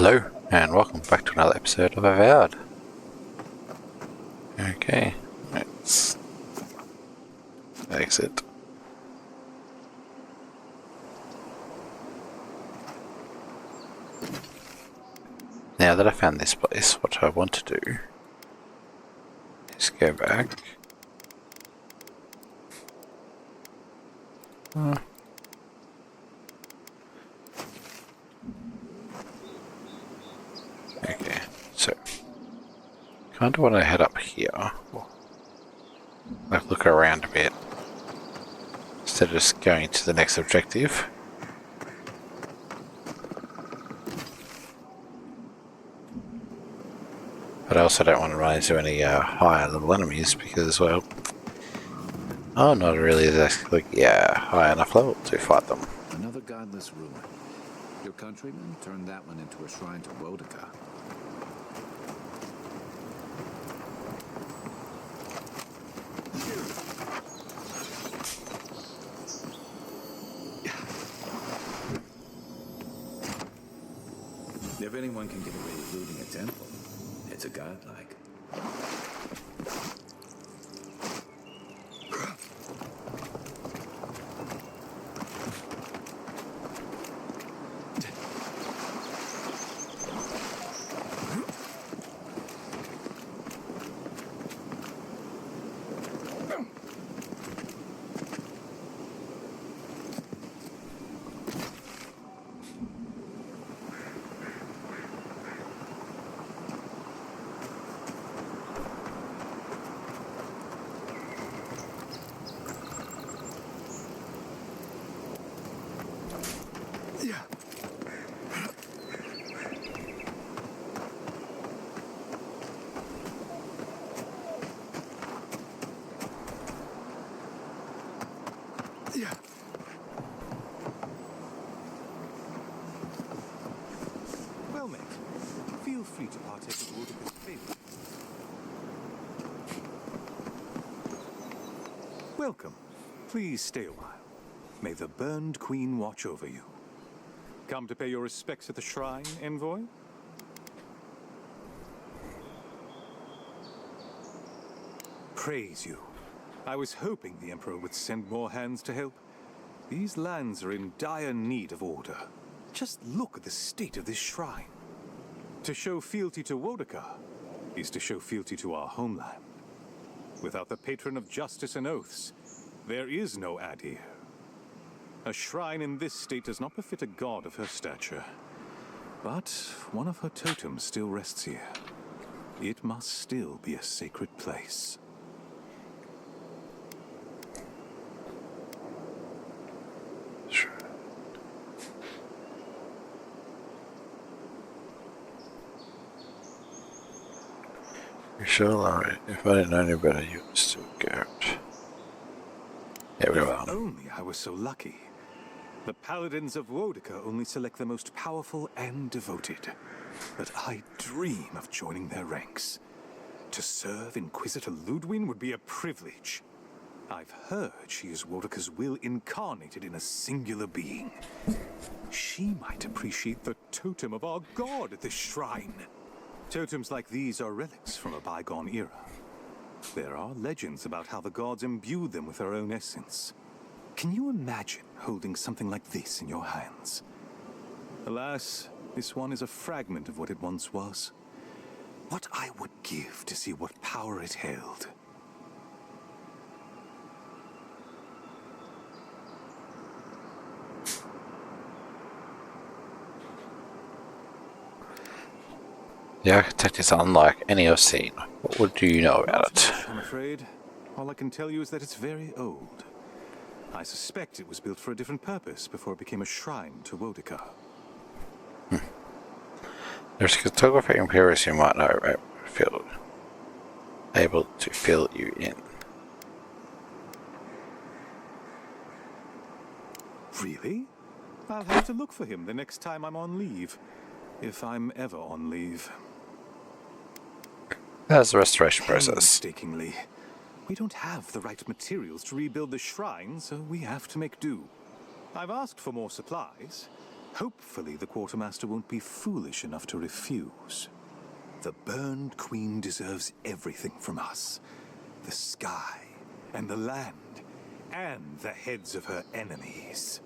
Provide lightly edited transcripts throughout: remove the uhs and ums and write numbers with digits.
Hello, and welcome back to another episode of Avowed. Okay, let's exit. Now that I found this place, what I want to do is go back. Okay, so kind of want to head up here, like look around a bit, instead of just going to the next objective. But I also don't want to run into any higher level enemies because, well, I'm not really high enough level to fight them. Another godless ruin. Your countrymen turned that one into a shrine to Wodaka. If anyone can get away with looting a temple, it's a godlike. Well met. Feel free to partake of Wodaka's favor. Welcome. Please stay a while. May the Burned Queen watch over you. Come to pay your respects at the shrine, envoy? Praise you. I was hoping the Emperor would send more hands to help. These lands are in dire need of order. Just look at the state of this shrine. To show fealty to Wodaka is to show fealty to our homeland. Without the patron of justice and oaths, there is no Adir. A shrine in this state does not befit a god of her stature. But one of her totems still rests here. It must still be a sacred place. You sure, Larry? If I didn't know any better, you would still go out. There we go. If only I was so lucky. The paladins of Wodaka only select the most powerful and devoted. But I dream of joining their ranks. To serve Inquisitor Ludwin would be a privilege. I've heard she is Wodaka's will incarnated in a singular being. She might appreciate the totem of our god at this shrine. Totems like these are relics from a bygone era. There are legends about how the gods imbued them with their own essence. Can you imagine holding something like this in your hands? Alas, this one is a fragment of what it once was. What I would give to see what power it held. The architect is unlike any I've seen. What would you know about it? I'm afraid. All I can tell you is that it's very old. I suspect it was built for a different purpose before it became a shrine to Wodaka. There's a cartographer in Paris you might know about able to fill you in. Really? I'll have to look for him the next time I'm on leave. If I'm ever on leave. That's the restoration process. Painstakingly. We don't have the right materials to rebuild the shrine, so we have to make do. I've asked for more supplies. Hopefully the quartermaster won't be foolish enough to refuse. The Burned Queen deserves everything from us. The sky, and the land, and the heads of her enemies.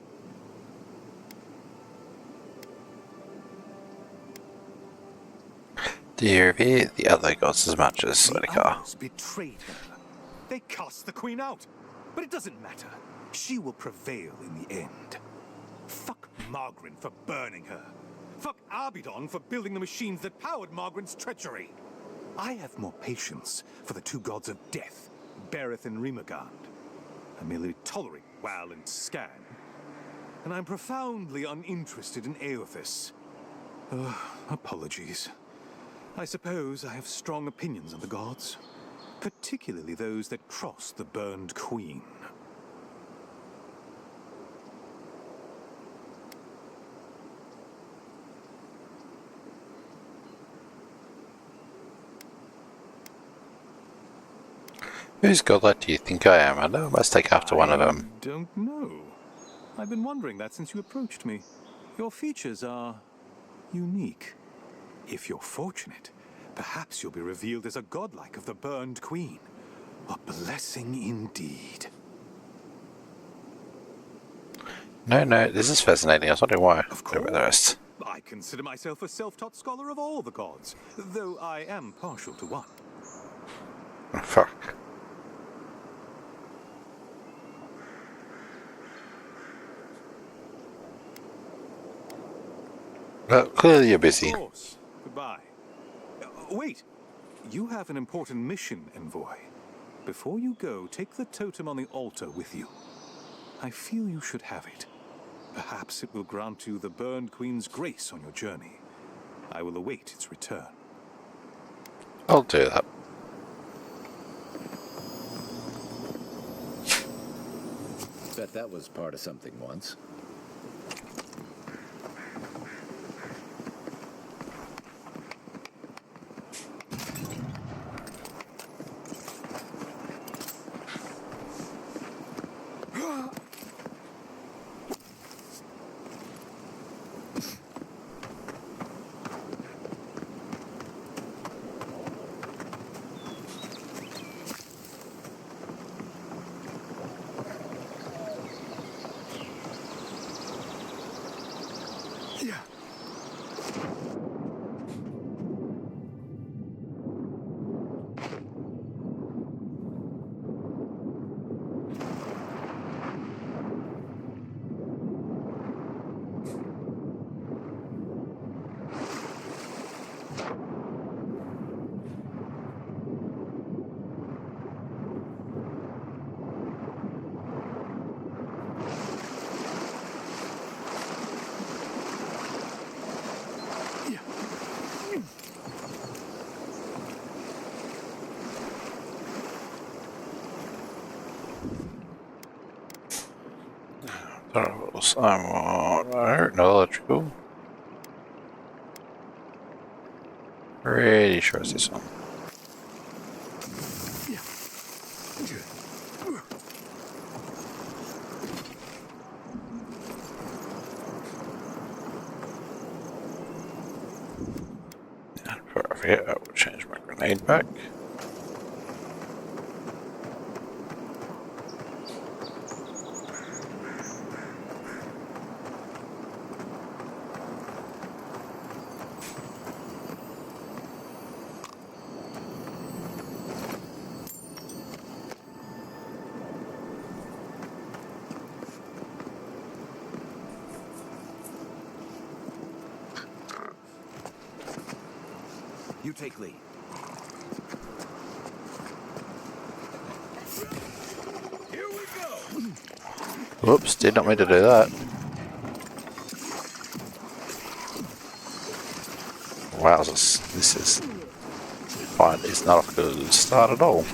Do you revere the other gods as much as The Boudica? others betrayed her. They cast the queen out. But it doesn't matter. She will prevail in the end. Fuck Margaret for burning her. Fuck Abidon for building the machines that powered Margaret's treachery. I have more patience for the two gods of death, Bereth and Rimagand. I merely tolerate Wal and Scan. And I'm profoundly uninterested in Aothis. Apologies. I suppose I have strong opinions on the gods, particularly those that cross the Burned Queen. Whose godlike do you think I am? I know I must take after one of them. I don't know. I've been wondering that since you approached me. Your features are unique. If you're fortunate, perhaps you'll be revealed as a godlike of the Burned Queen. A blessing indeed. No, this is fascinating. I was wondering why. Of What about the rest? I consider myself a self-taught scholar of all the gods, though I am partial to one. Oh, fuck. Well, clearly you're busy. Of course. Goodbye. Wait. You have an important mission, Envoy. Before you go, take the totem on the altar with you. I feel you should have it. Perhaps it will grant you the Burned Queen's grace on your journey. I will await its return. I'll do that. Bet that was part of something once. I'm knowledgeable. Pretty sure it's this one. Perfect. I will change my grenade back. You take lead. Here we go. Whoops, did not mean to do that. Wow, this is fine. It's not a good start at all.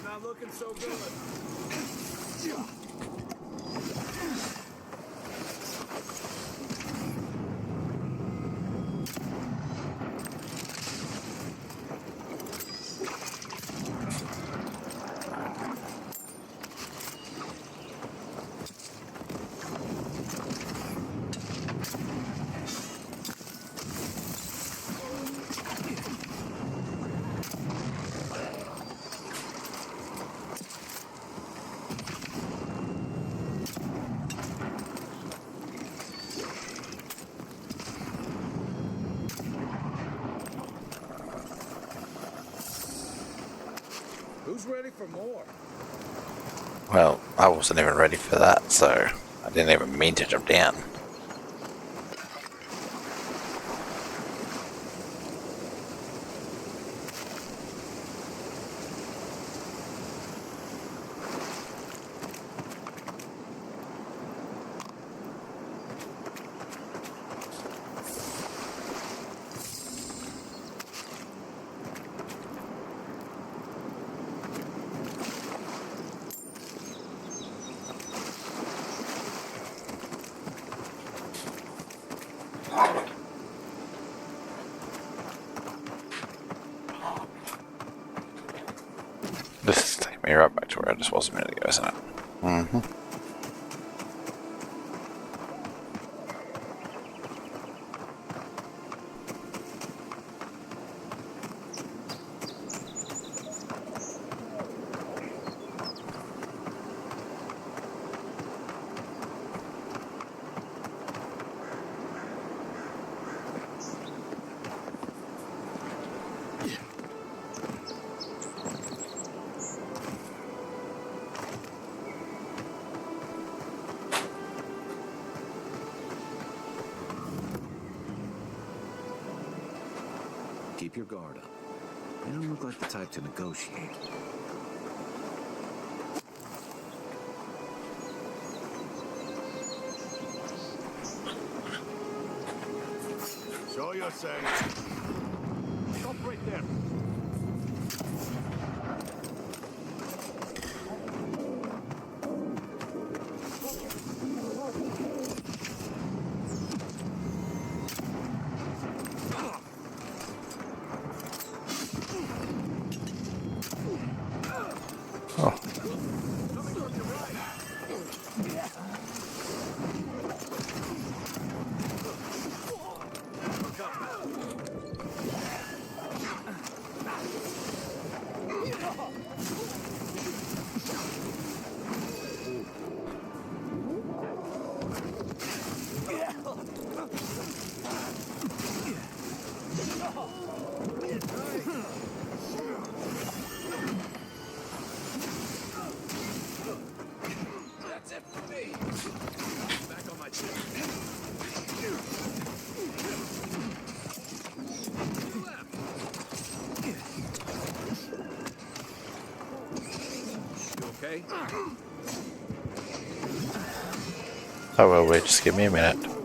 Not looking so good. Who's ready for more? Well, I wasn't even ready for that, so I didn't even mean to jump down. This is taking me right back to where I just was a minute ago, isn't it? Mm-hmm. Keep your guard up. You don't look like the type to negotiate. Show yourself. Stop right there. Oh, That's it for me. Back on my chair. You okay? oh well, wait, just give me a minute.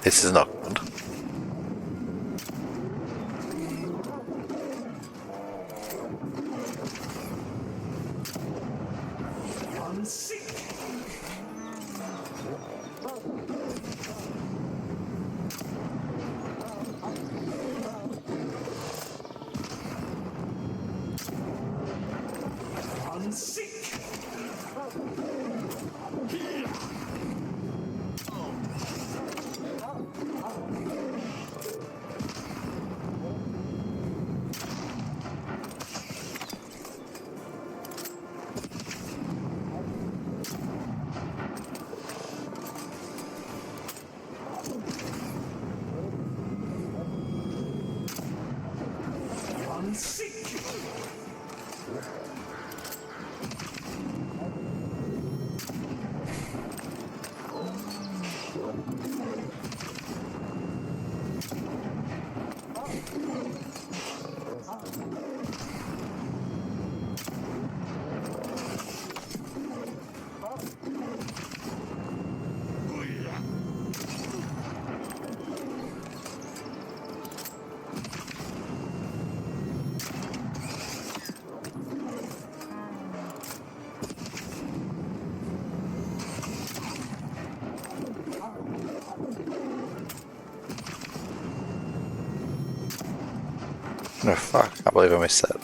This is not good. No, fuck, I can't believe I missed that.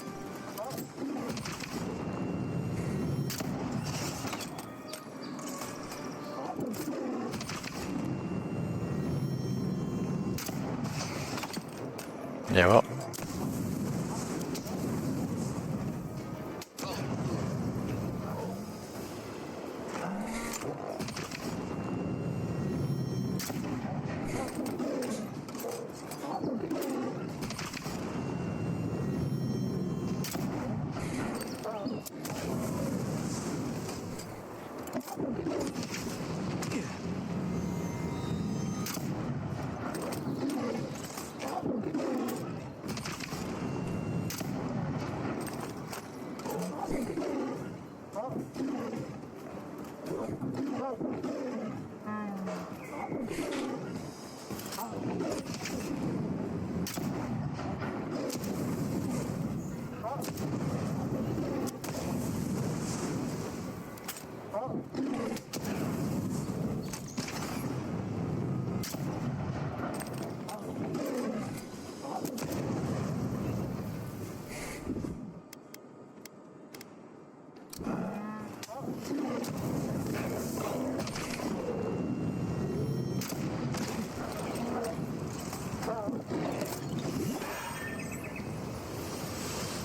Yeah, well.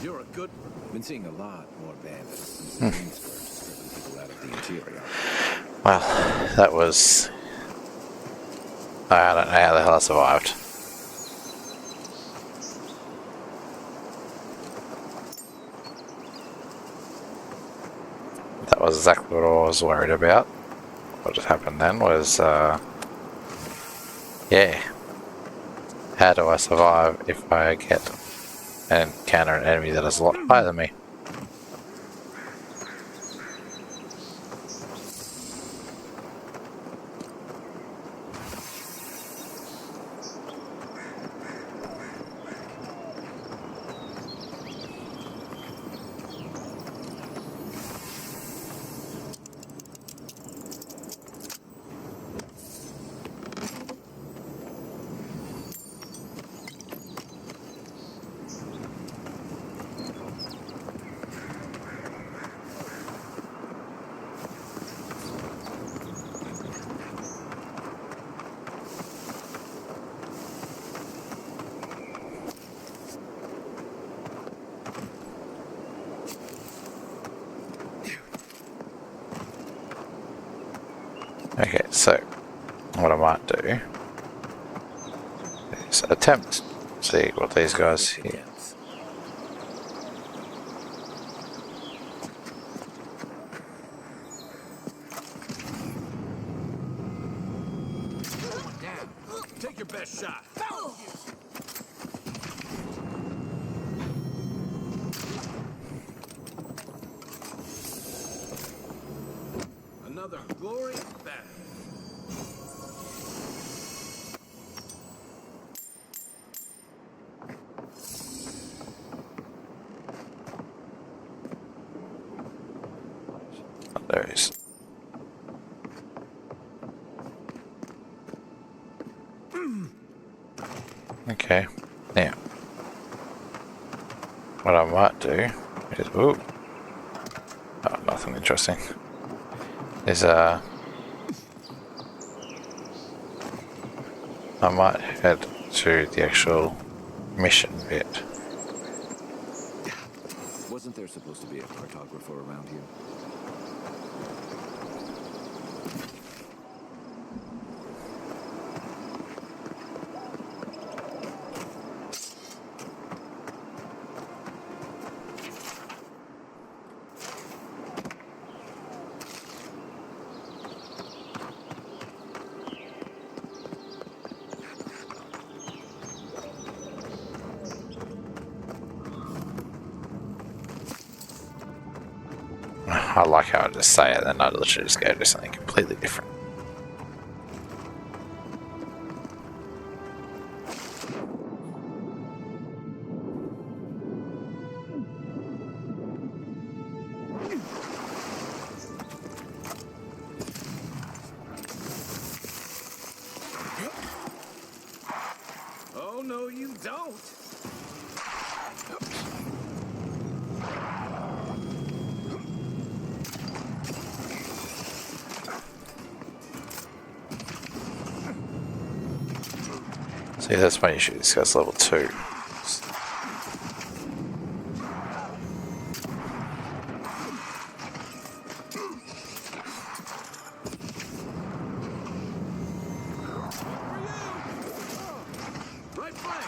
You're a good... Been seeing a lot more bandits since the Greensburg driven people out of the interior. Well, that was... I don't know how the hell I survived. That was exactly what I was worried about. What had happened then was, yeah. How do I survive if I get and encounter an enemy that is a lot higher than me? Okay, so what I might do is attempt to see what these guys here. Take your best shot. Another glorious battle. those. Okay, now what I might do is, ooh, oh, nothing interesting. Is I might head to the actual mission bit. Wasn't there supposed to be a cartographer around here? I like how I just say it, then I literally just go to something completely different. Oh, no, you don't! See, that's when you should discuss level 2. Right flank!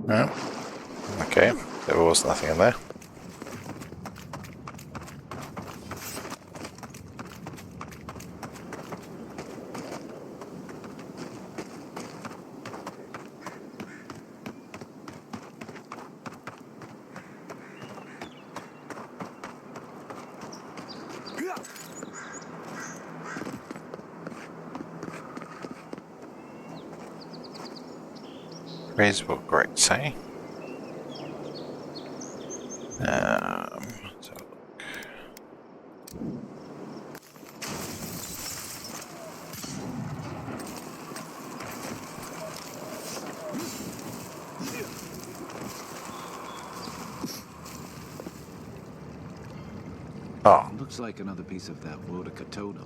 No. Okay, there was nothing in there. Reasonable grates, eh? So oh, Looks like another piece of that Wodica totem.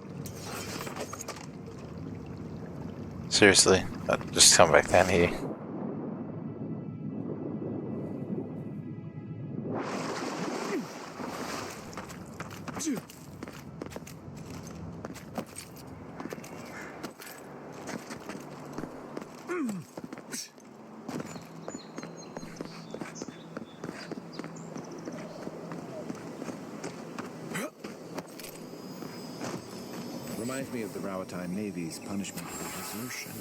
seriously? Just come back down here. Reminds me of the Rawatine Navy's punishment for desertion.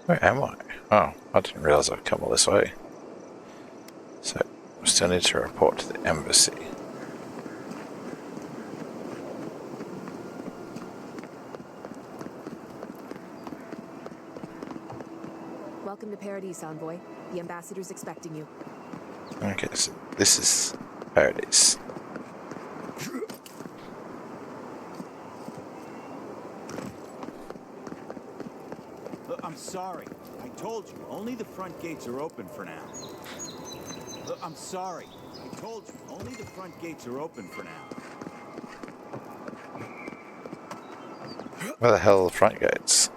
Where am I? Oh, I didn't realize I'd come all this way. So, we still need to report to the embassy. Welcome to Paradise, Envoy. The ambassador's expecting you. Okay, so this is Paradise. Look, I'm sorry. I told you, only the front gates are open for now. Look, I'm sorry. I told you, only the front gates are open for now. Where the hell are the front gates?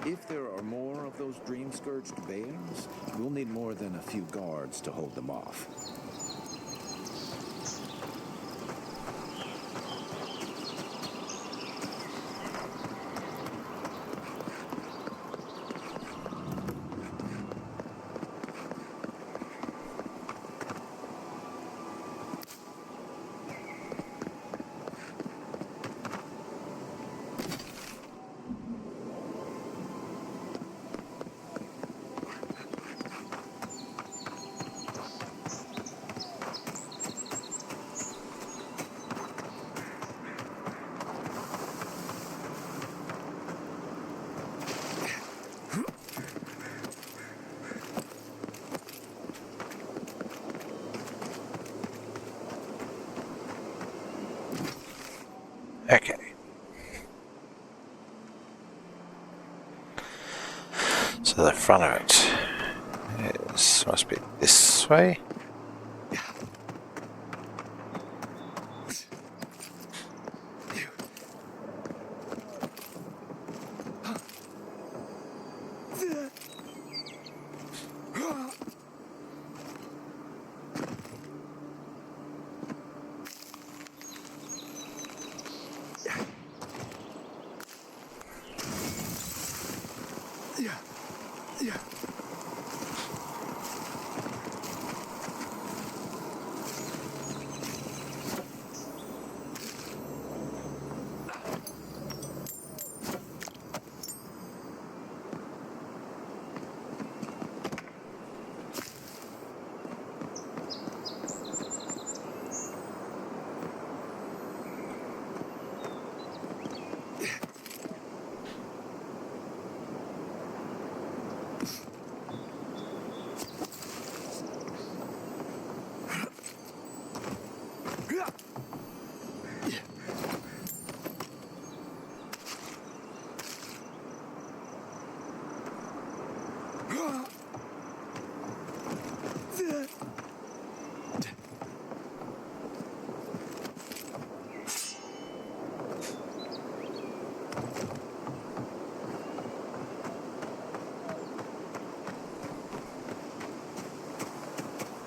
If there are more of those dream-scourged bears, we'll need more than a few guards to hold them off. Okay. So the front of it must be this way.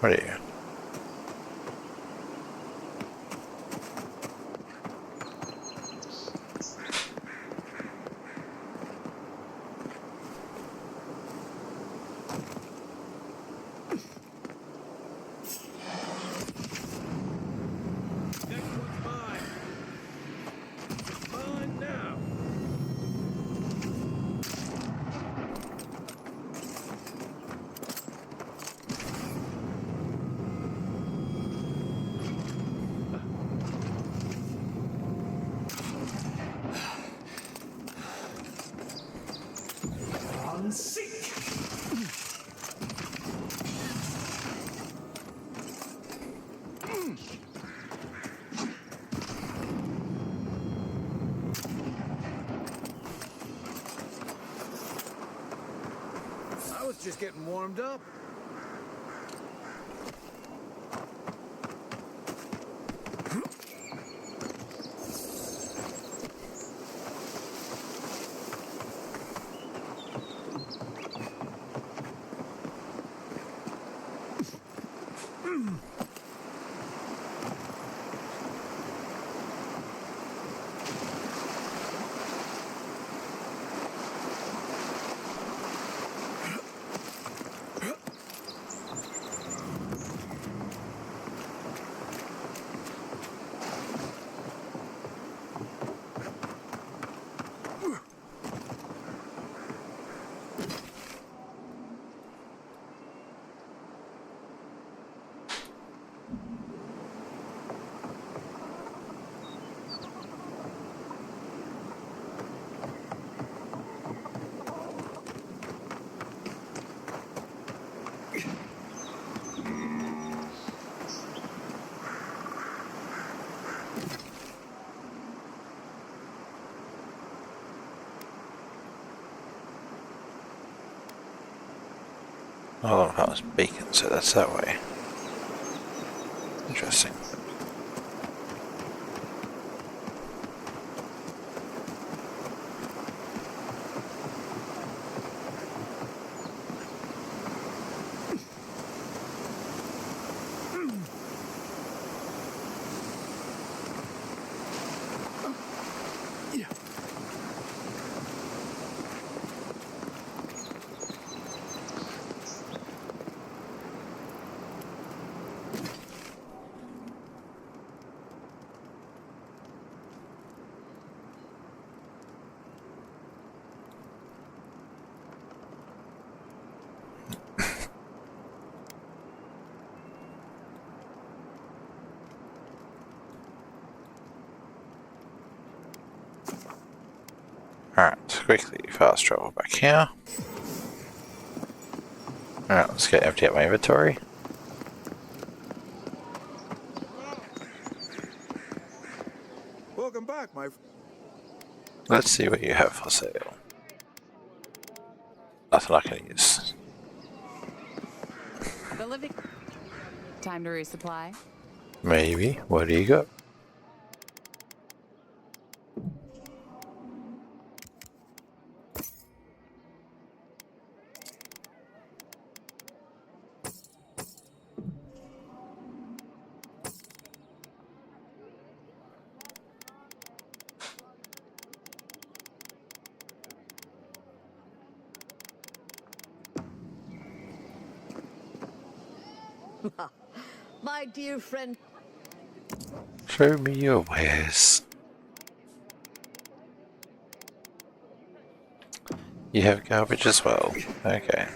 What are you? Next one's mine. Mine now. was just getting warmed up. Oh, that was beacon, so that's that way. Interesting. Alright, quickly fast travel back here. Alright, let's get empty out my inventory. Welcome back, my. Let's see what you have for sale. Nothing I can use. The living. Time to resupply. Maybe. What do you got? My dear friend. Show me your wares. You have garbage as well. Okay.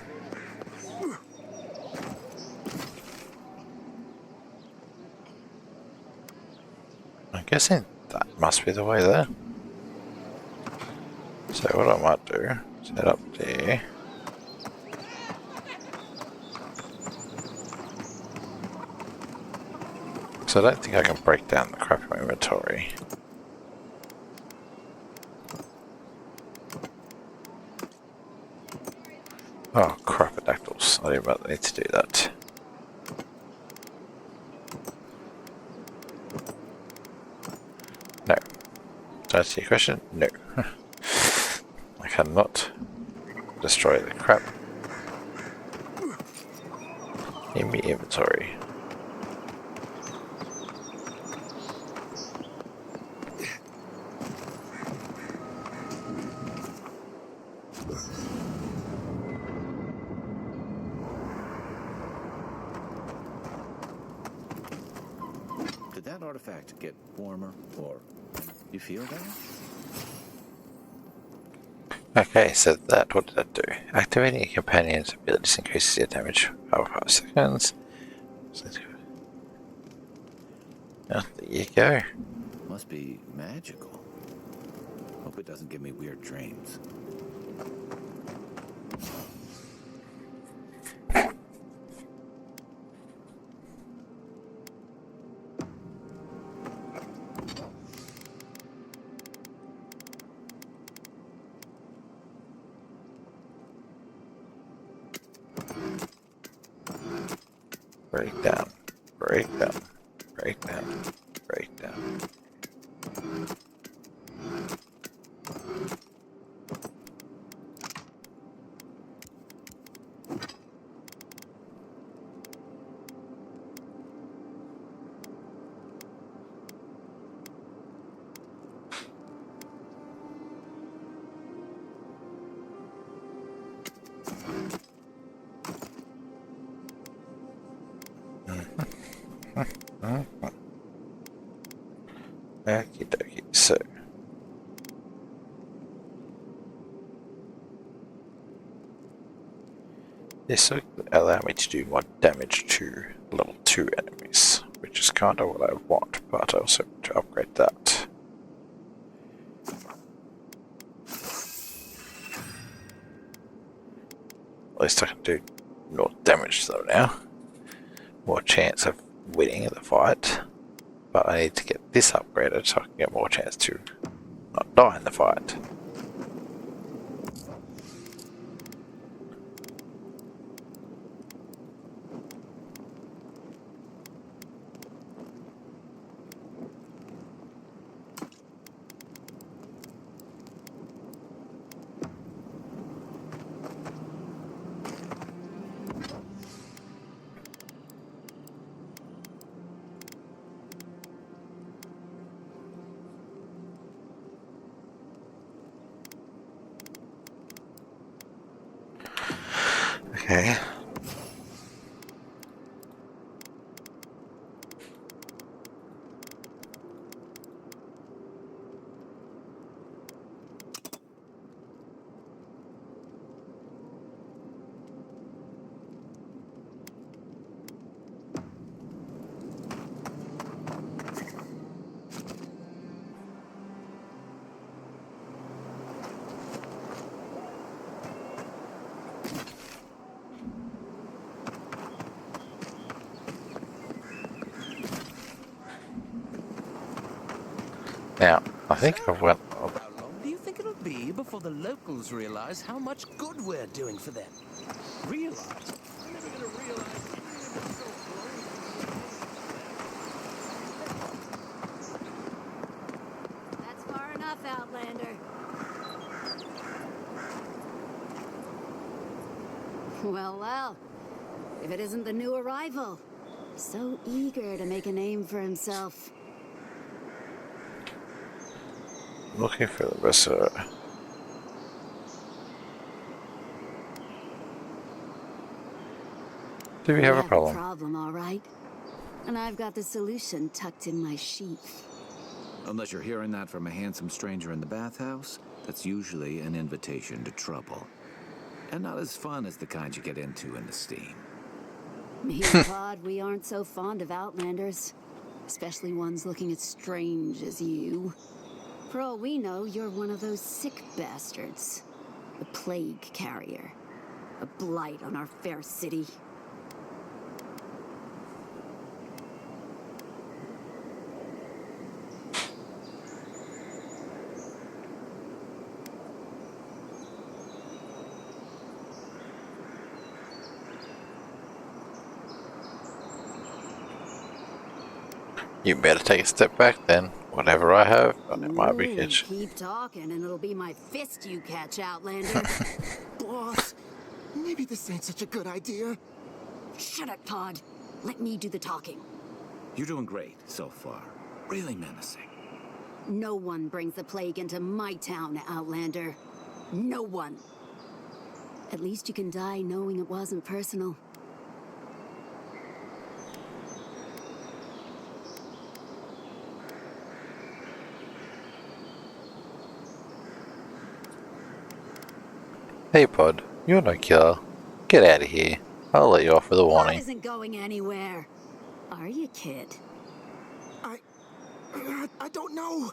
I'm guessing that must be the way there. So what I might do is head up there. So I don't think I can break down the crap in my inventory. Oh, crapodactyls. I didn't need to do that. No. To answer your question, no. I cannot destroy the crap in my inventory. Did that artifact get warmer, or you feel that? Okay, so what did that do? Activating a companion's abilities increases your damage over 5 seconds. Oh, there you go. Must be magical. Hope it doesn't give me weird dreams. Breakdown. Breakdown. Breakdown. Breakdown. Okie dokie, so this will allow me to do more damage to level 2 enemies, which is kind of what I want, but I also want to upgrade that. At least I can do more damage though now. More chance of winning the fight. But I need to get this upgraded so I can get more chance to not die in the fight. Okay. Now, I think I've went up. How long do you think it'll be before the locals realize how much good we're doing for them? Realize? I'm never gonna realize even if it's so close. That's far enough, Outlander. Well, well. If it isn't the new arrival. So eager to make a name for himself. Looking for the rest of it. Do we have a problem? Problem, all right. And I've got the solution tucked in my sheath. Unless you're hearing that from a handsome stranger in the bathhouse, that's usually an invitation to trouble. And not as fun as the kind you get into in the steam. Me and Pod, we aren't so fond of Outlanders. Especially ones looking as strange as you. For all we know, you're one of those sick bastards. A plague carrier. A blight on our fair city. You better take a step back then. Whatever I have, and it might be good. Keep talking and it'll be my fist you catch, Outlander. Boss, maybe this ain't such a good idea. Shut it, Pod. Let me do the talking. You're doing great so far. Really menacing. No one brings the plague into my town, Outlander. No one. At least you can die knowing it wasn't personal. Hey Pod, you're no killer. Get out of here. I'll let you off with a Pod warning. isn't going anywhere. Are you, kid? I don't know.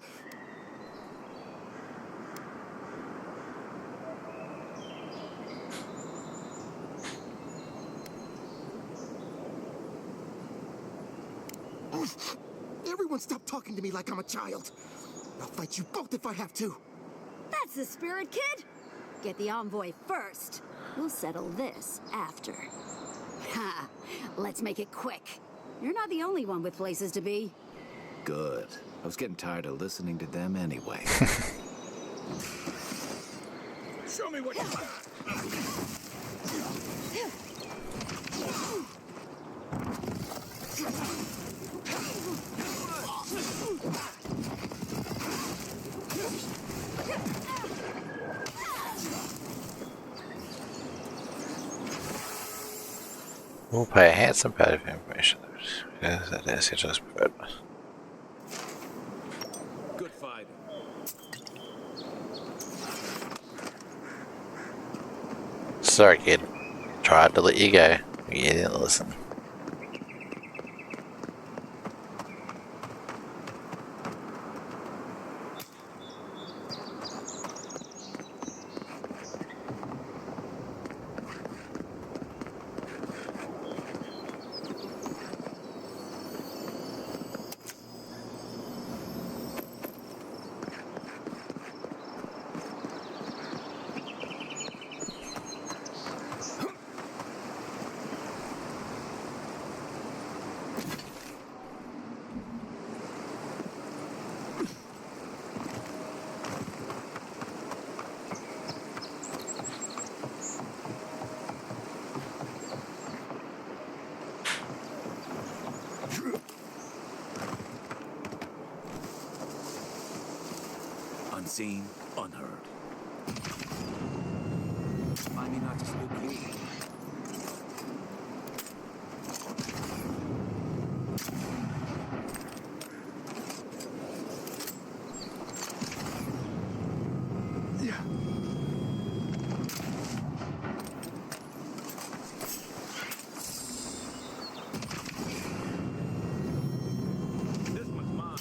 Everyone stop talking to me like I'm a child. I'll fight you both if I have to. That's the spirit, kid. Get the envoy first. We'll settle this after. Ha! Let's make it quick. You're not the only one with places to be. Good. I was getting tired of listening to them anyway. Show me what you got. We'll pay a handsome bit of information. Yes, that is just preferred. Good fight. Sorry, kid. Tried to let you go. You didn't listen. Unseen, unheard. Mind me not to spook you. This one's mine.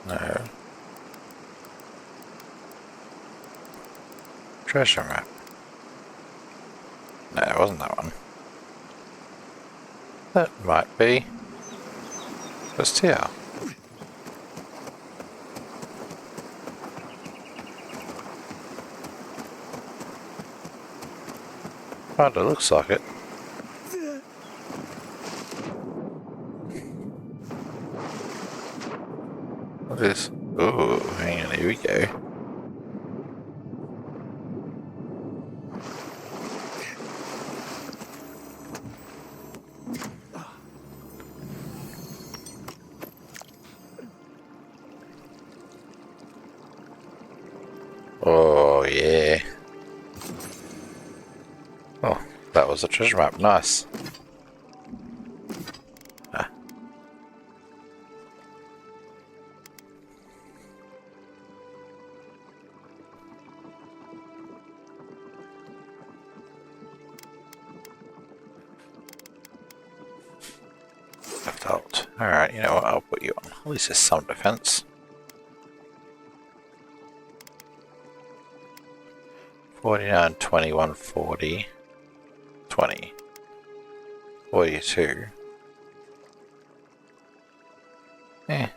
No. Treasure map. No, it wasn't that one. That might be. Just here. Kinda looks like it. What is? Oh, hang on, here we go. Oh, yeah. Oh, that was a treasure map. Nice. Ah. Left alt. Alright, you know what? I'll put you on. At least there's some defense. 49, 21, 40, 20, 42. Eh.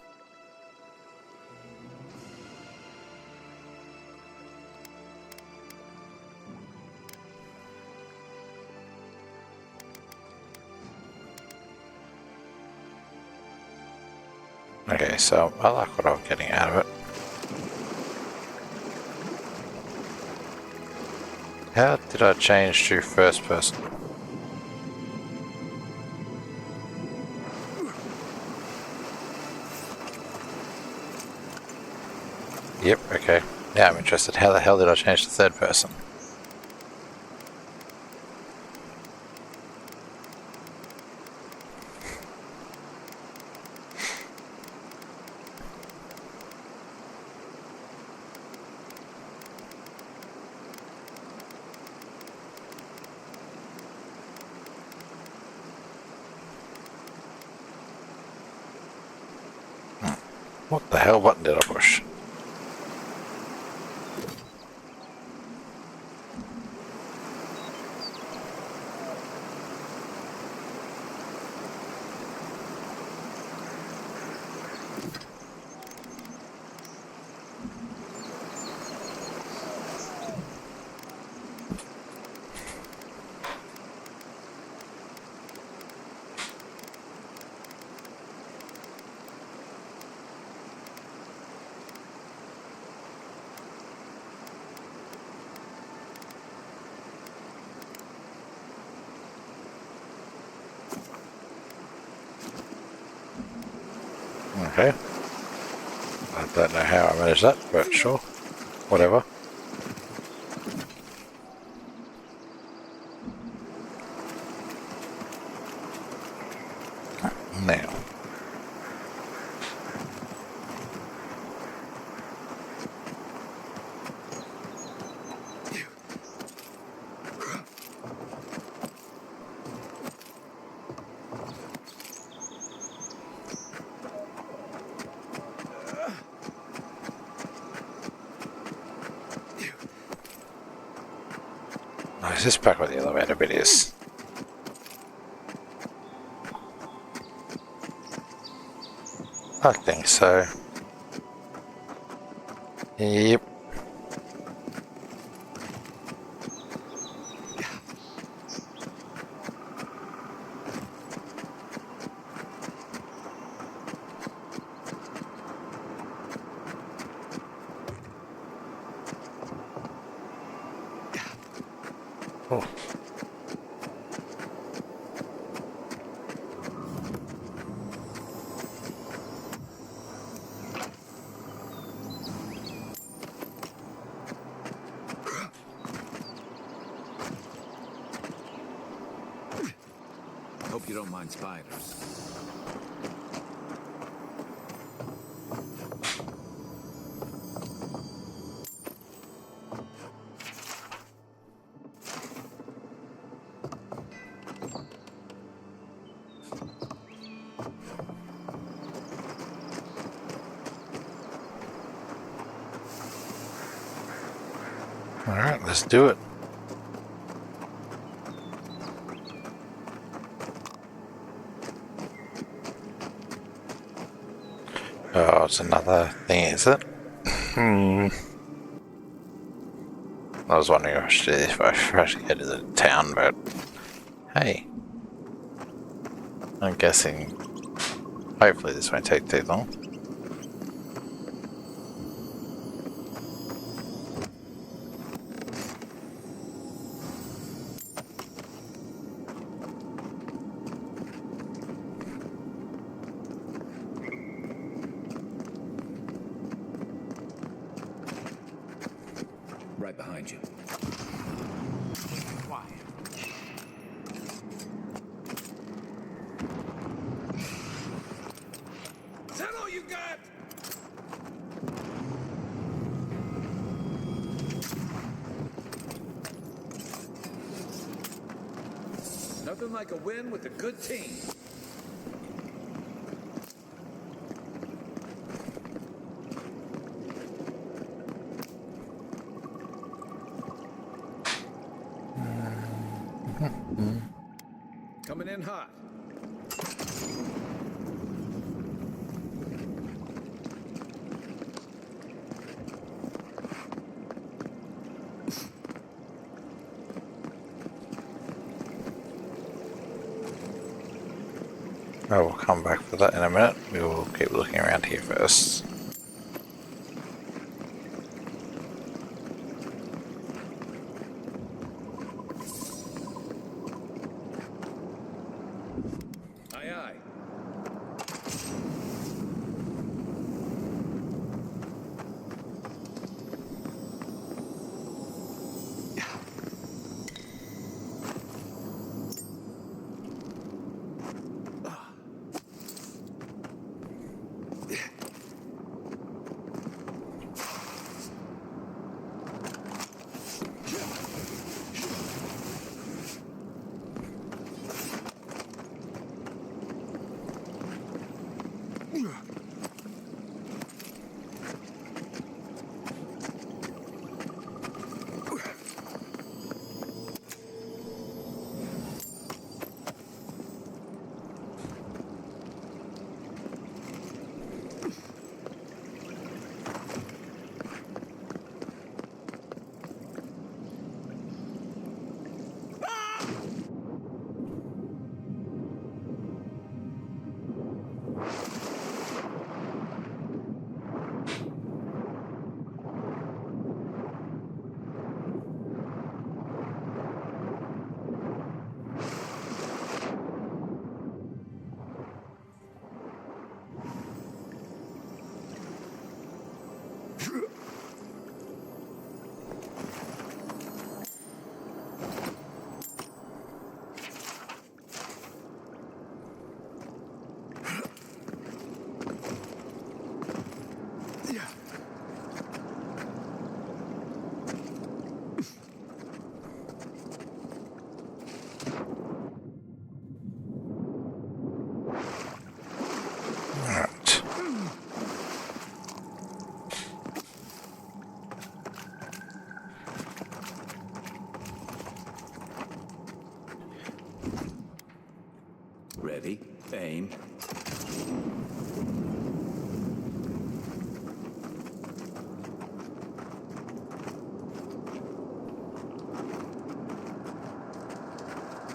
Okay, so I like what I'm getting out of it. How did I change to first person? Yep, okay. Now I'm interested. How the hell did I change to third person? What the hell button did I push? Okay. I don't know how I managed that, but sure. Whatever. Now. Oh, is this back where the elevator bit is? I think so. Yep. Oh. Hope you don't mind spiders. Alright, let's do it. Oh, it's another thing, is it? I was wondering if I should actually head to the town, but hey. I'm guessing hopefully this won't take too long. Right behind you. Quiet. Is that all you got? Nothing like a win with a good team. Coming in hot. I will come back for that in a minute. We will keep looking around here first. Aye, aye. Aim.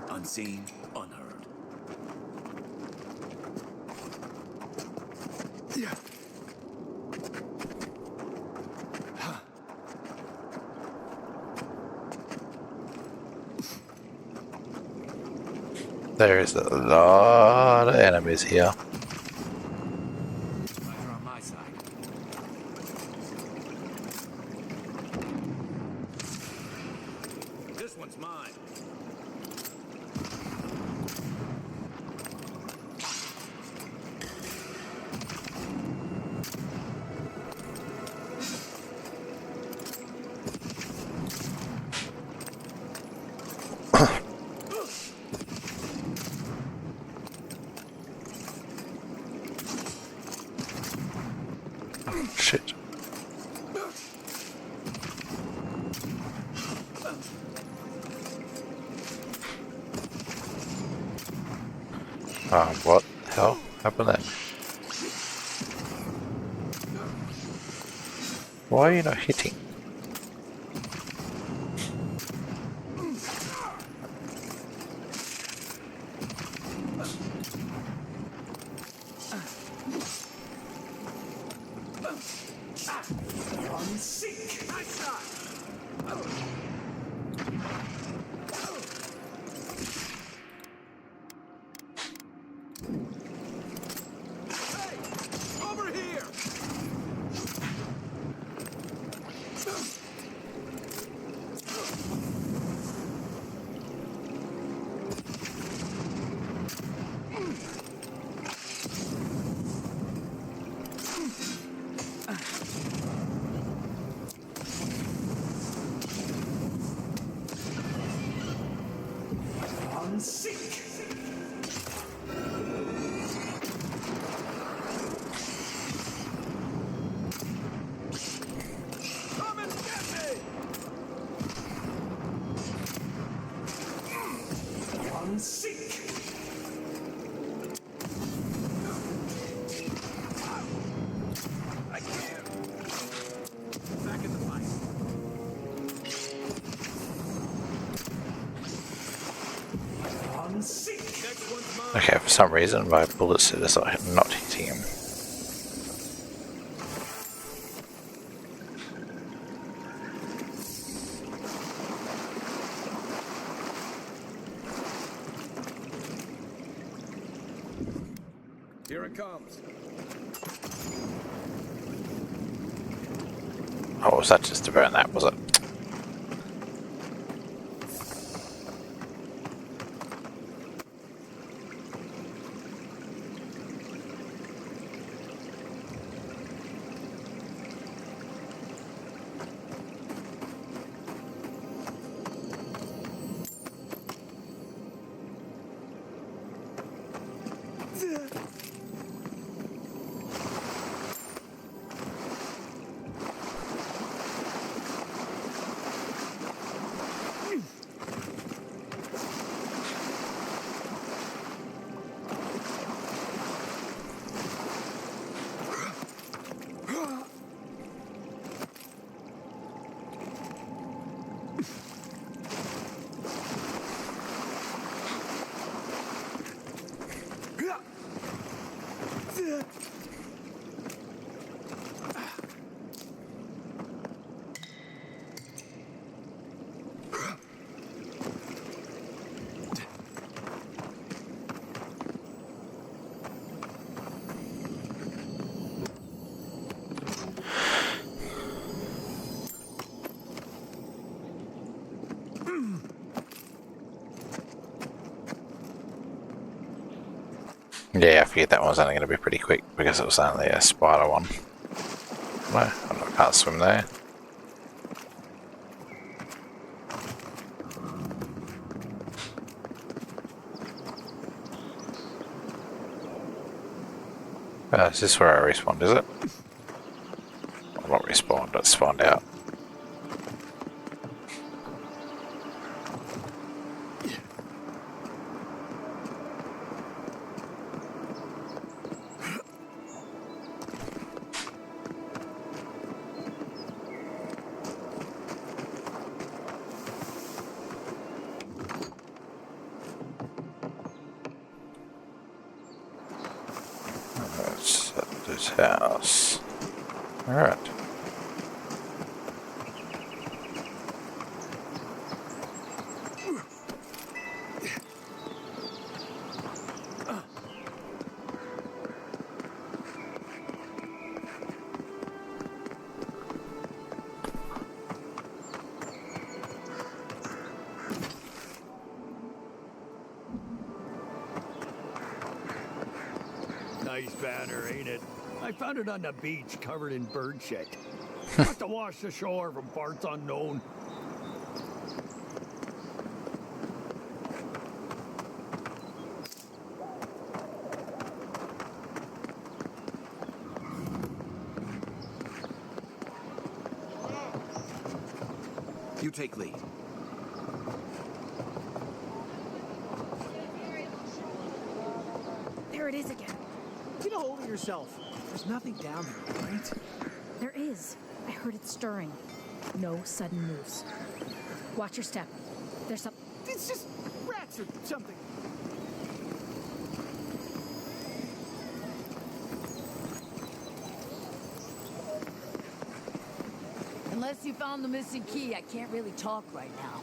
Unseen, unheard. Yeah. There is a lot of enemies here. Fire on my side. This one's mine. Shit. What the hell happened then? Why are you not hitting? Over here! Come and get me! I can't. Back in the fight. Next one's mine. Okay, for some reason my bullets are just like not hitting him. Here it comes. Oh, was that just to burn that, was it? Yeah, I figured that one was only going to be pretty quick because it was only a spider one. No, I can't swim there. Is this where I respawned, is it? Well, not respawned, but spawned out. house. Alright. Nice banner, ain't it? I found it on the beach, covered in bird shit. Must have washed ashore from parts unknown. You take lead. There it is again. Get a hold of yourself. There's nothing down there, right? There is. I heard it stirring. No sudden moves. Watch your step. There's some... It's just rats or something. Unless you found the missing key, I can't really talk right now.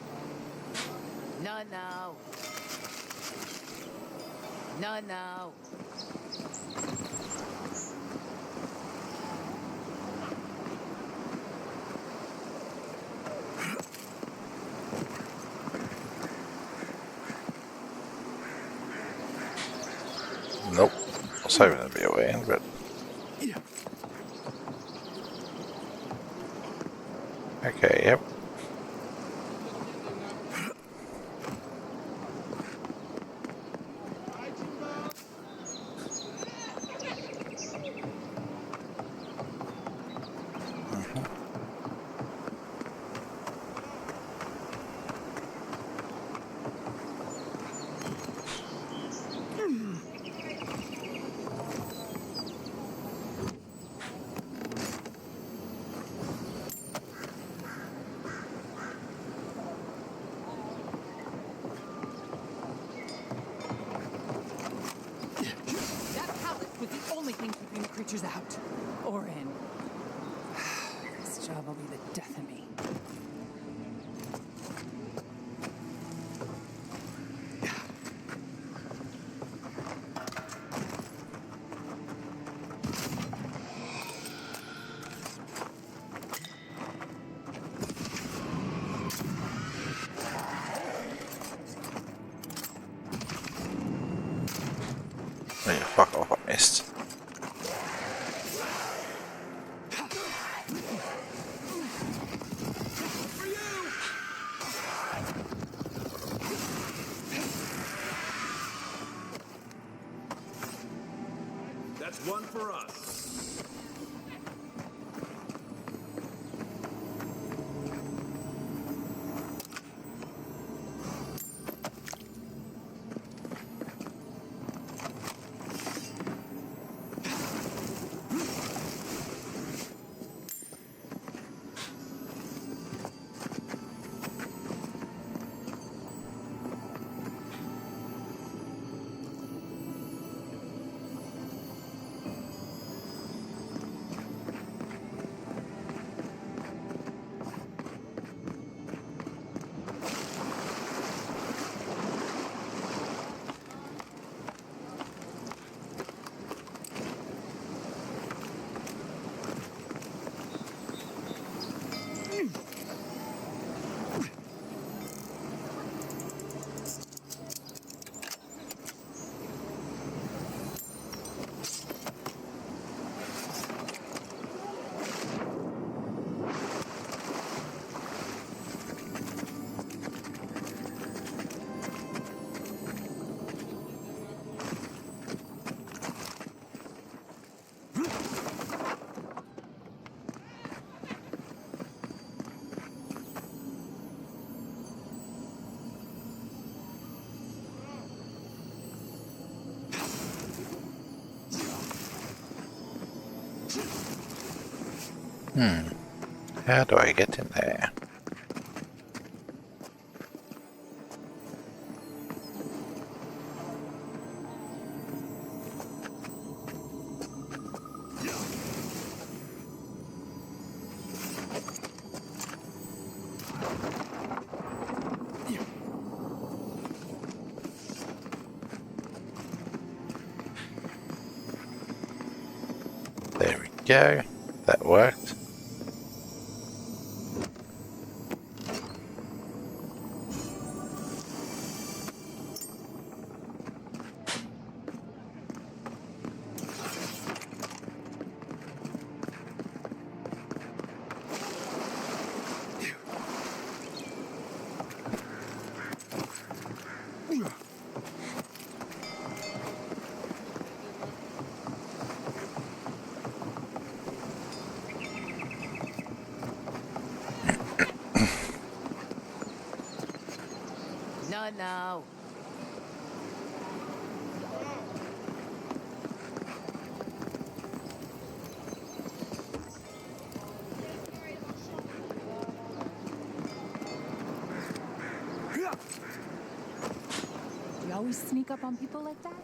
Not now. Not now. Nope. I was hoping there'd be a way in, but... Okay, yep. That pallet was the only thing keeping the creatures out. Or in. This job will be the death of me. Oh, yeah, fuck off, I missed. That's one for us. How do I get in there? go. That worked. Not now. Do you always sneak up on people like that?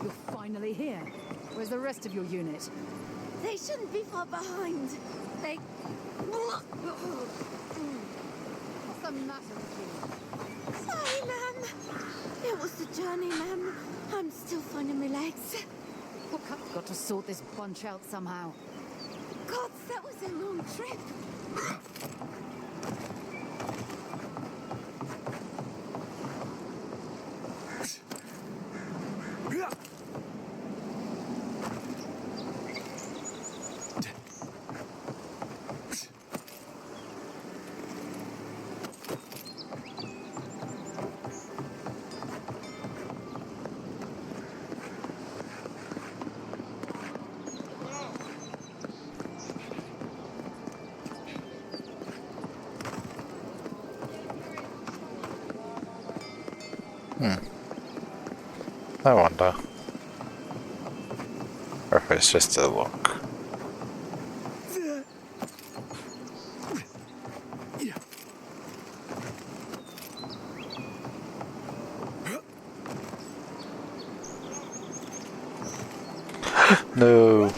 You're finally here. Where's the rest of your unit? They shouldn't be far behind. They... What's the matter with you? Sorry, ma'am. It was the journey, ma'am. I'm still finding my legs. Got to sort this bunch out somehow. God, that was a long trip. I wonder. Or if it's just a look. No.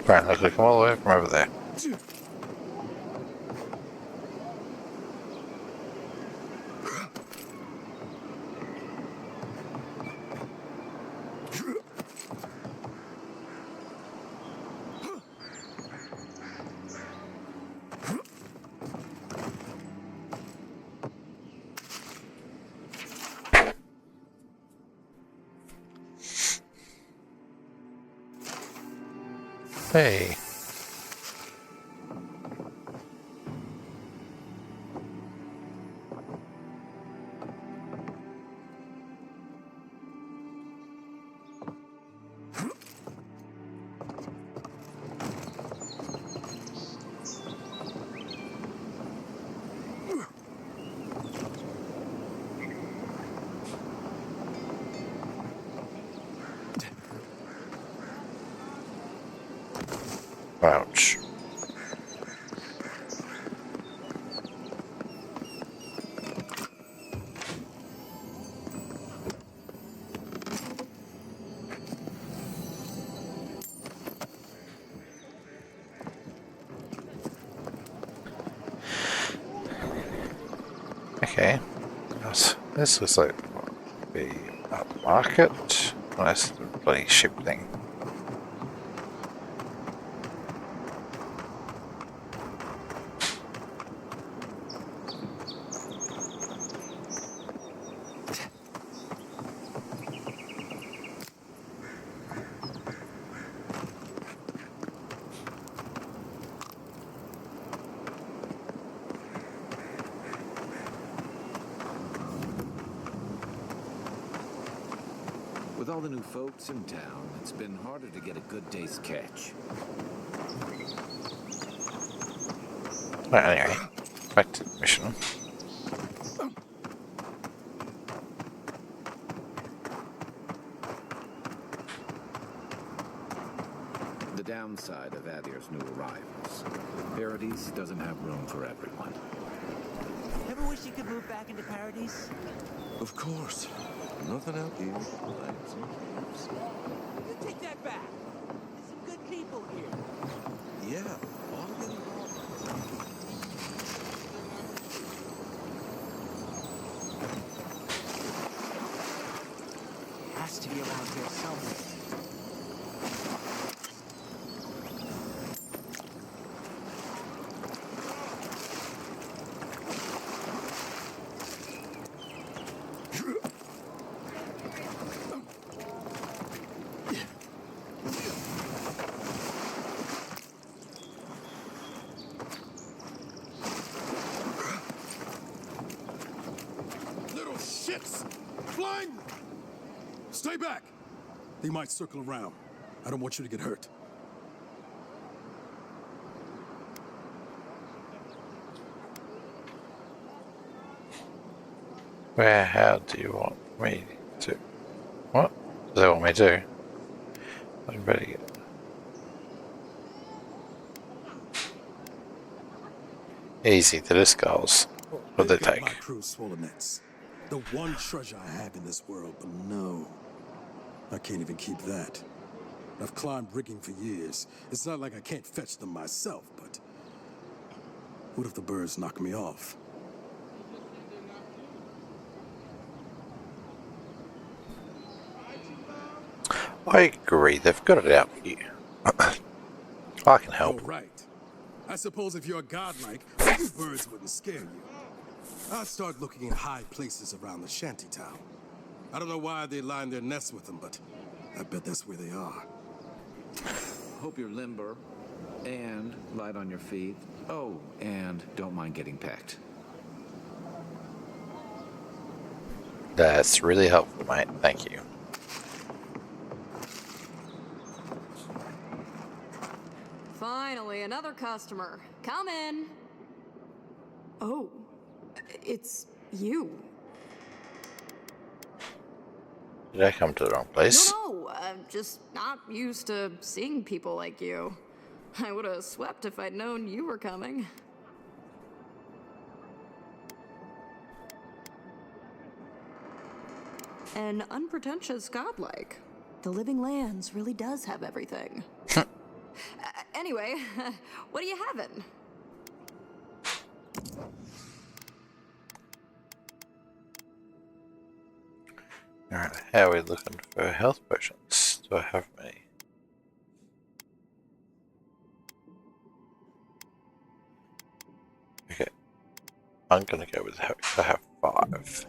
Right, looks like I'm all the way from over there. Hey. Ouch. Okay. This looks like be a market. Oh, that's the bloody ship thing. all the new folks in town, it's been harder to get a good day's catch. Well, anyway, back to the mission. The downside of Adir's new arrivals. Paradise doesn't have room for everyone. Ever wish you could move back into Paradise? Of course. Nothing out here. You take that back. There's some good people here. Yeah, all get involved. Has to be around here somewhere. Little shits! Flying! Stay back! They might circle around. I don't want you to get hurt. Where, how do you want me to? What do they want me to do? I better get. Easy to the skulls. What they take? My crew's swollen nets. The one treasure I have in this world, but no. I can't even keep that. I've climbed rigging for years. It's not like I can't fetch them myself, but... what if the birds knock me off? I agree, they've got it out for you. I can help. You're right. I suppose if you're godlike, you birds wouldn't scare you. I'd start looking in high places around the shanty town. I don't know why they line their nests with them, but I bet that's where they are. Hope you're limber and light on your feet. Oh, and don't mind getting pecked. That's really helpful, mate. Thank you. Finally, another customer. Come in. Oh, it's you. Did I come to the wrong place? No, I'm just not used to seeing people like you. I would have swept if I'd known you were coming. An unpretentious godlike. The Living Lands really does have everything. Anyway, what are you having? Alright, how are we looking for health potions? Do I have any? Okay, I'm gonna go with I have 5.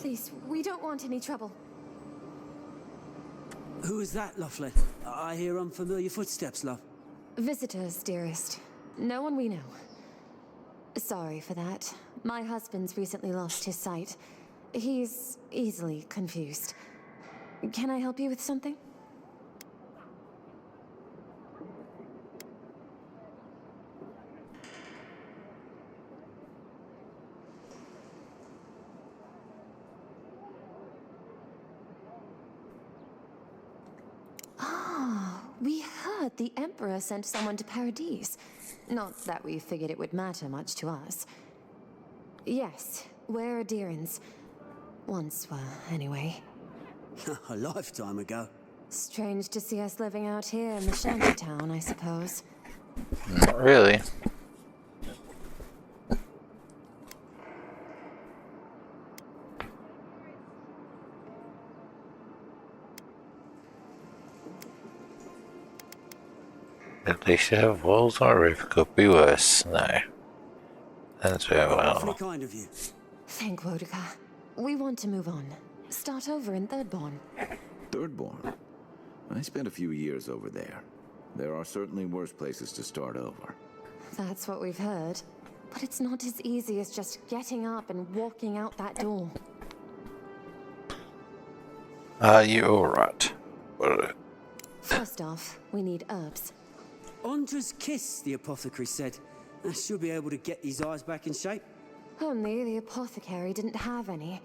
Please, we don't want any trouble. Who is that, Lovely? I hear unfamiliar footsteps, love. Visitors, dearest. No one we know. Sorry for that. My husband's recently lost his sight. He's easily confused. Can I help you with something? We heard the Emperor sent someone to Paradise. Not that we figured it would matter much to us. Yes, we're Adirans. Once were, anyway. A lifetime ago. Strange to see us living out here in the shantytown, I suppose. Not really. At least you have walls on a roof. Could be worse. No. That's very Awfully well. kind of you. Thank Wodika. We want to move on. Start over in Thirdborn. Thirdborn? I spent a few years over there. There are certainly worse places to start over. That's what we've heard. But it's not as easy as just getting up and walking out that door. Are you alright? First off, we need herbs. Ondra's kiss, the apothecary said. I should be able to get his eyes back in shape. Only the apothecary didn't have any.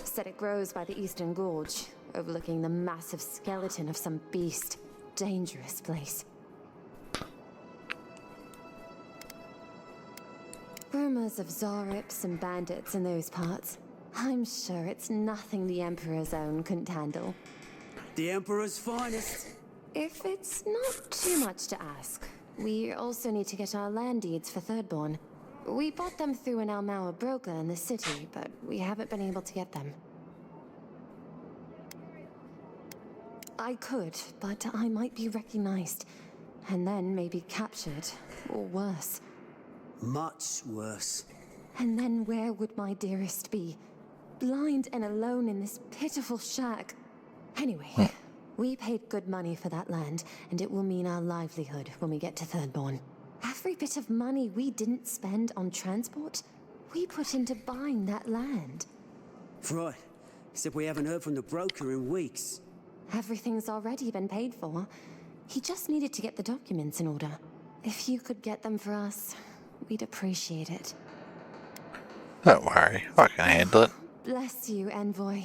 Said it grows by the Eastern Gorge, overlooking the massive skeleton of some beast. Dangerous place. Rumors of Zarips and bandits in those parts. I'm sure it's nothing the Emperor's own couldn't handle. The Emperor's finest. If it's not too much to ask, we also need to get our land deeds for Thirdborn. We bought them through an Almaua broker in the city, but we haven't been able to get them. I could, but I might be recognized, and then maybe captured, or worse. Much worse. And then where would my dearest be? Blind and alone in this pitiful shack. Anyway, we paid good money for that land, and it will mean our livelihood when we get to Thirdborn. Every bit of money we didn't spend on transport, we put into buying that land. Right. Except we haven't heard from the broker in weeks. Everything's already been paid for. He just needed to get the documents in order. If you could get them for us, we'd appreciate it. Don't worry, I can handle it. Bless you, Envoy.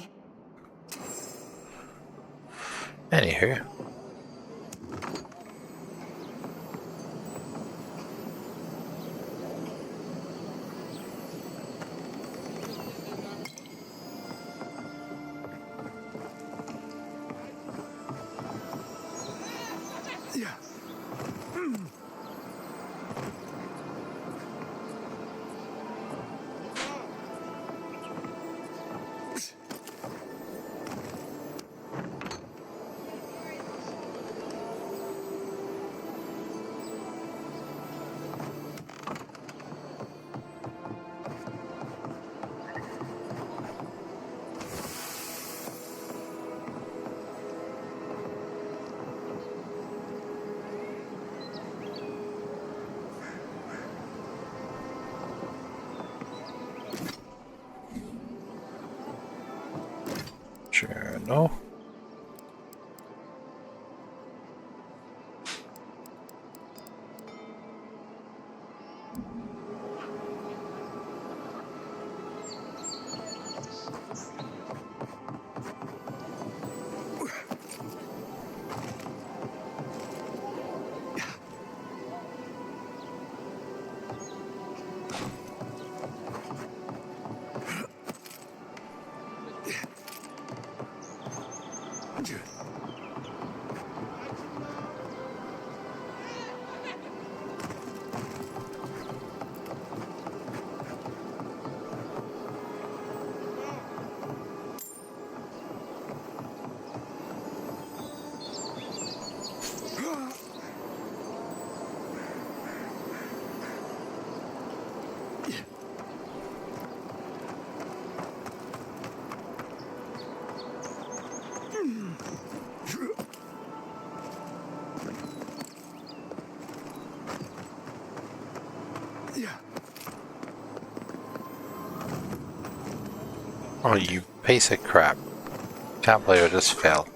Anywho. Journal. Oh, you piece of crap. Can't believe I just fell.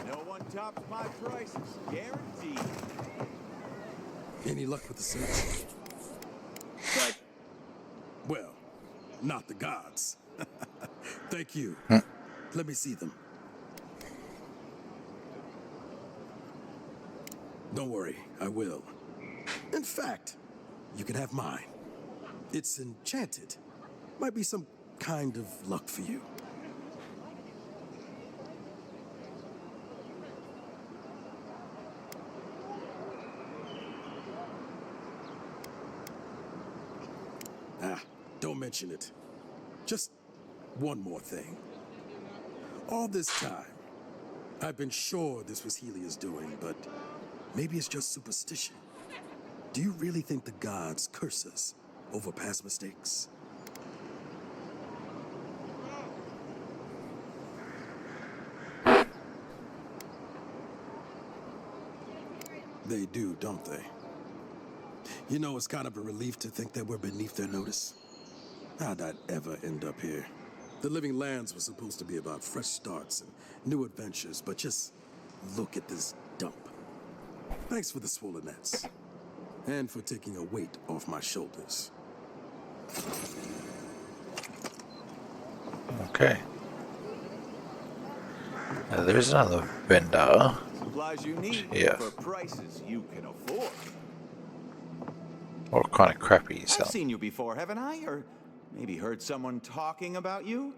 No one tops my prices, guaranteed. Any luck with the search? Well, not the gods. Thank you. Let me see them. Don't worry, I will. In fact, you can have mine. It's enchanted. Might be some kind of luck for you. Don't mention it. Just one more thing. All this time, I've been sure this was Helia's doing, but maybe it's just superstition. Do you really think the gods curse us over past mistakes? They do, don't they? You know, it's kind of a relief to think that we're beneath their notice. How'd that ever end up here? The Living Lands was supposed to be about fresh starts and new adventures, but just look at this dump. Thanks for the swollen nets. And for taking a weight off my shoulders. Okay. Now there is another vendor. Supplies you need for prices you can afford. What kind of crap are you I've selling? seen you before, haven't I? Or maybe heard someone talking about you?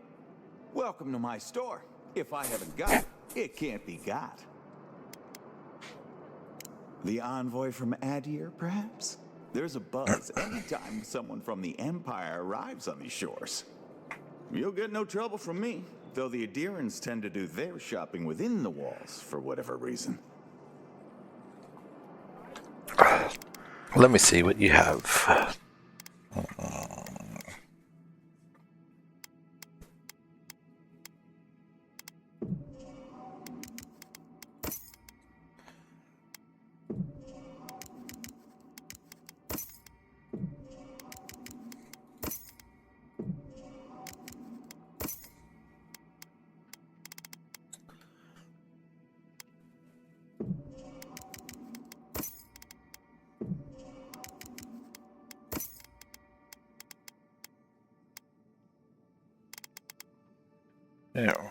Welcome to my store. If I haven't got it, it can't be got. The envoy from Adir, perhaps? There's a buzz anytime someone from the Empire arrives on these shores. You'll get no trouble from me, though the Adirans tend to do their shopping within the walls for whatever reason. Let me see what you have. Yeah.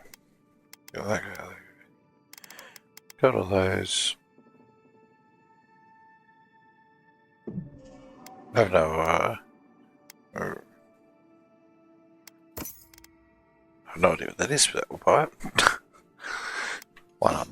Got all those. I have no, I have no idea what that is, but we'll buy it. Why not?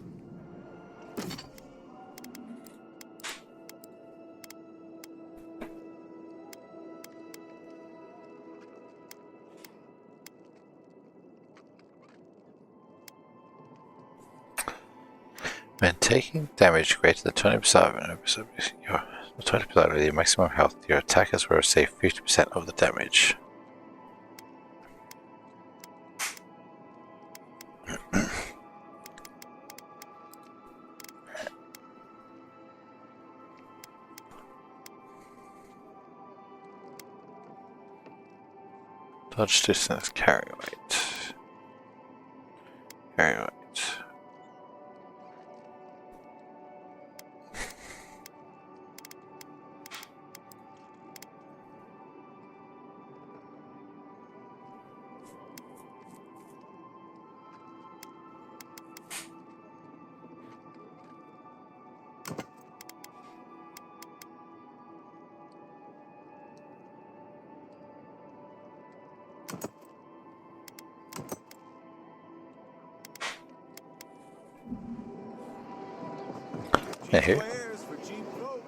When taking damage greater than 20% of an episode, your 20% of your maximum health, your attackers will receive 50% of the damage. Dodge distance, carry weight. Carry weight. Yeah, here. Squares for cheap folks.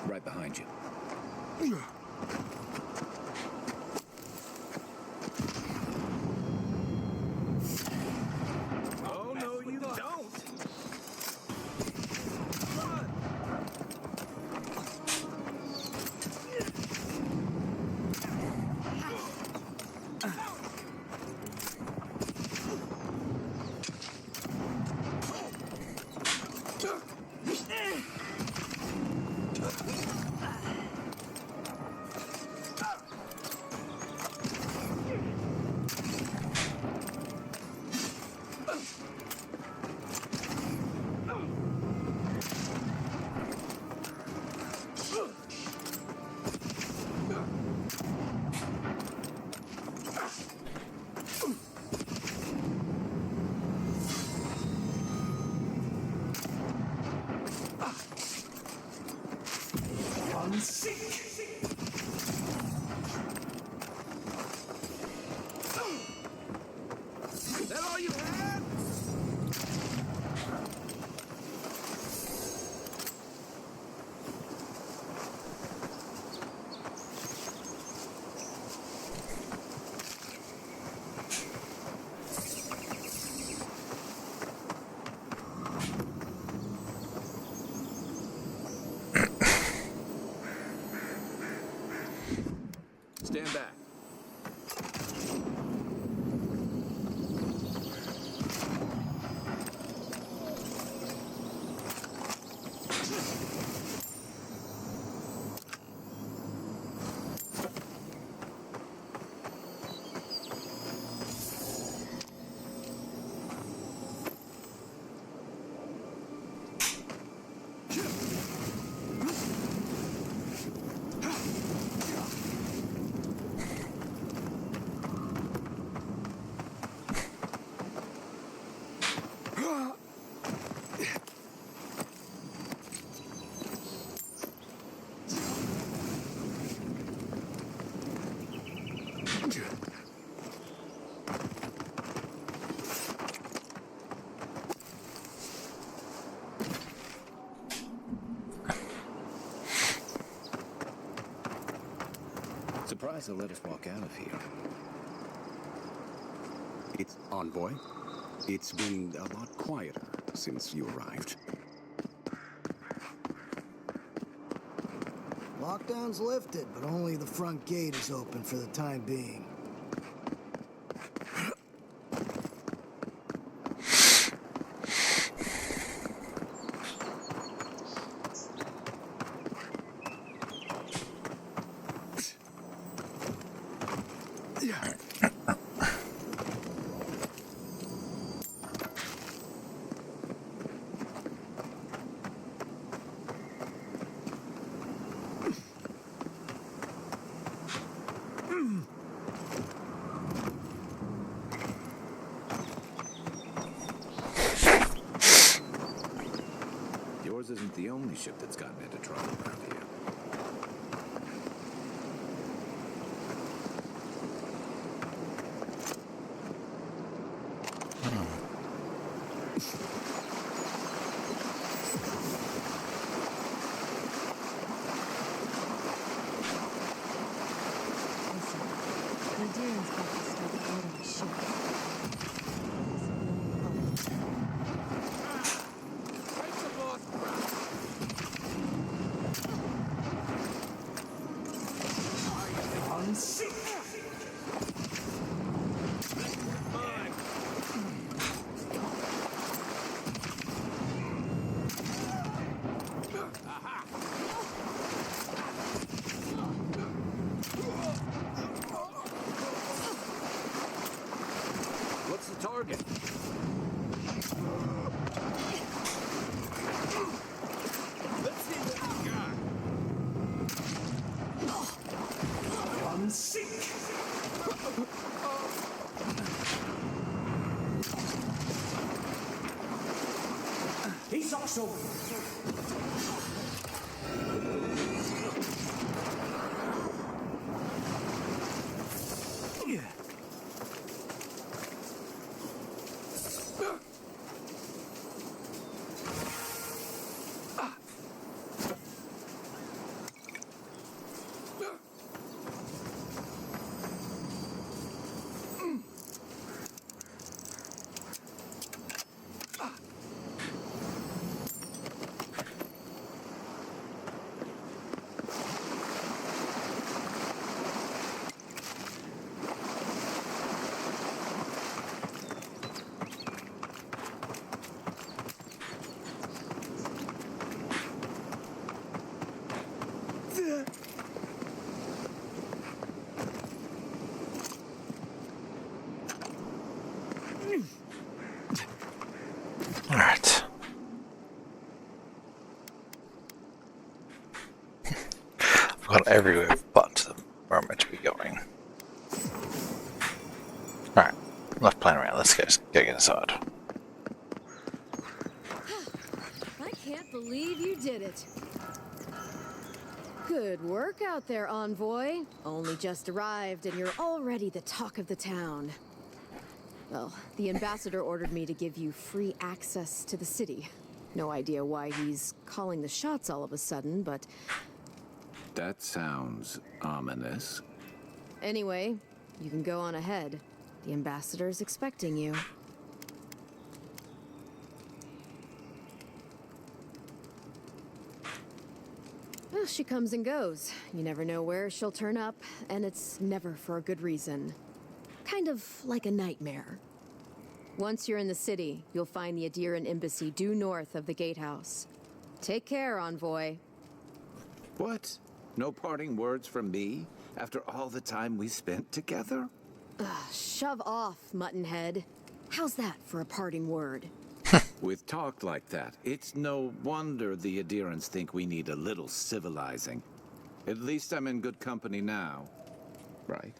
Right behind you. Is that all you had? Stand back. Surprised they'll let us walk out of here. It's Envoy. It's been a lot quieter since you arrived. Lockdown's lifted, but only the front gate is open for the time being. Yours isn't the only ship that's gotten into trouble around here. The Deeran's got to start ordering ships. What's the target? Let's see what we got. One sink. He's also. Alright. I've gone everywhere but where I'm meant to be going. Alright, enough playing around, let's go get inside. I can't believe you did it. Good work out there, envoy. Only just arrived and you're already the talk of the town. Well, the ambassador ordered me to give you free access to the city. No idea why he's calling the shots all of a sudden, but... That sounds ominous. Anyway, you can go on ahead. The ambassador's expecting you. Well, she comes and goes. You never know where she'll turn up, and it's never for a good reason. Kind of like a nightmare. Once you're in the city, you'll find the Adiran embassy due north of the gatehouse. Take care, envoy. What? No parting words from me after all the time we spent together? Shove off, Muttonhead. How's that for a parting word? With talk like that, it's no wonder the Adirans think we need a little civilizing. At least I'm in good company now, right?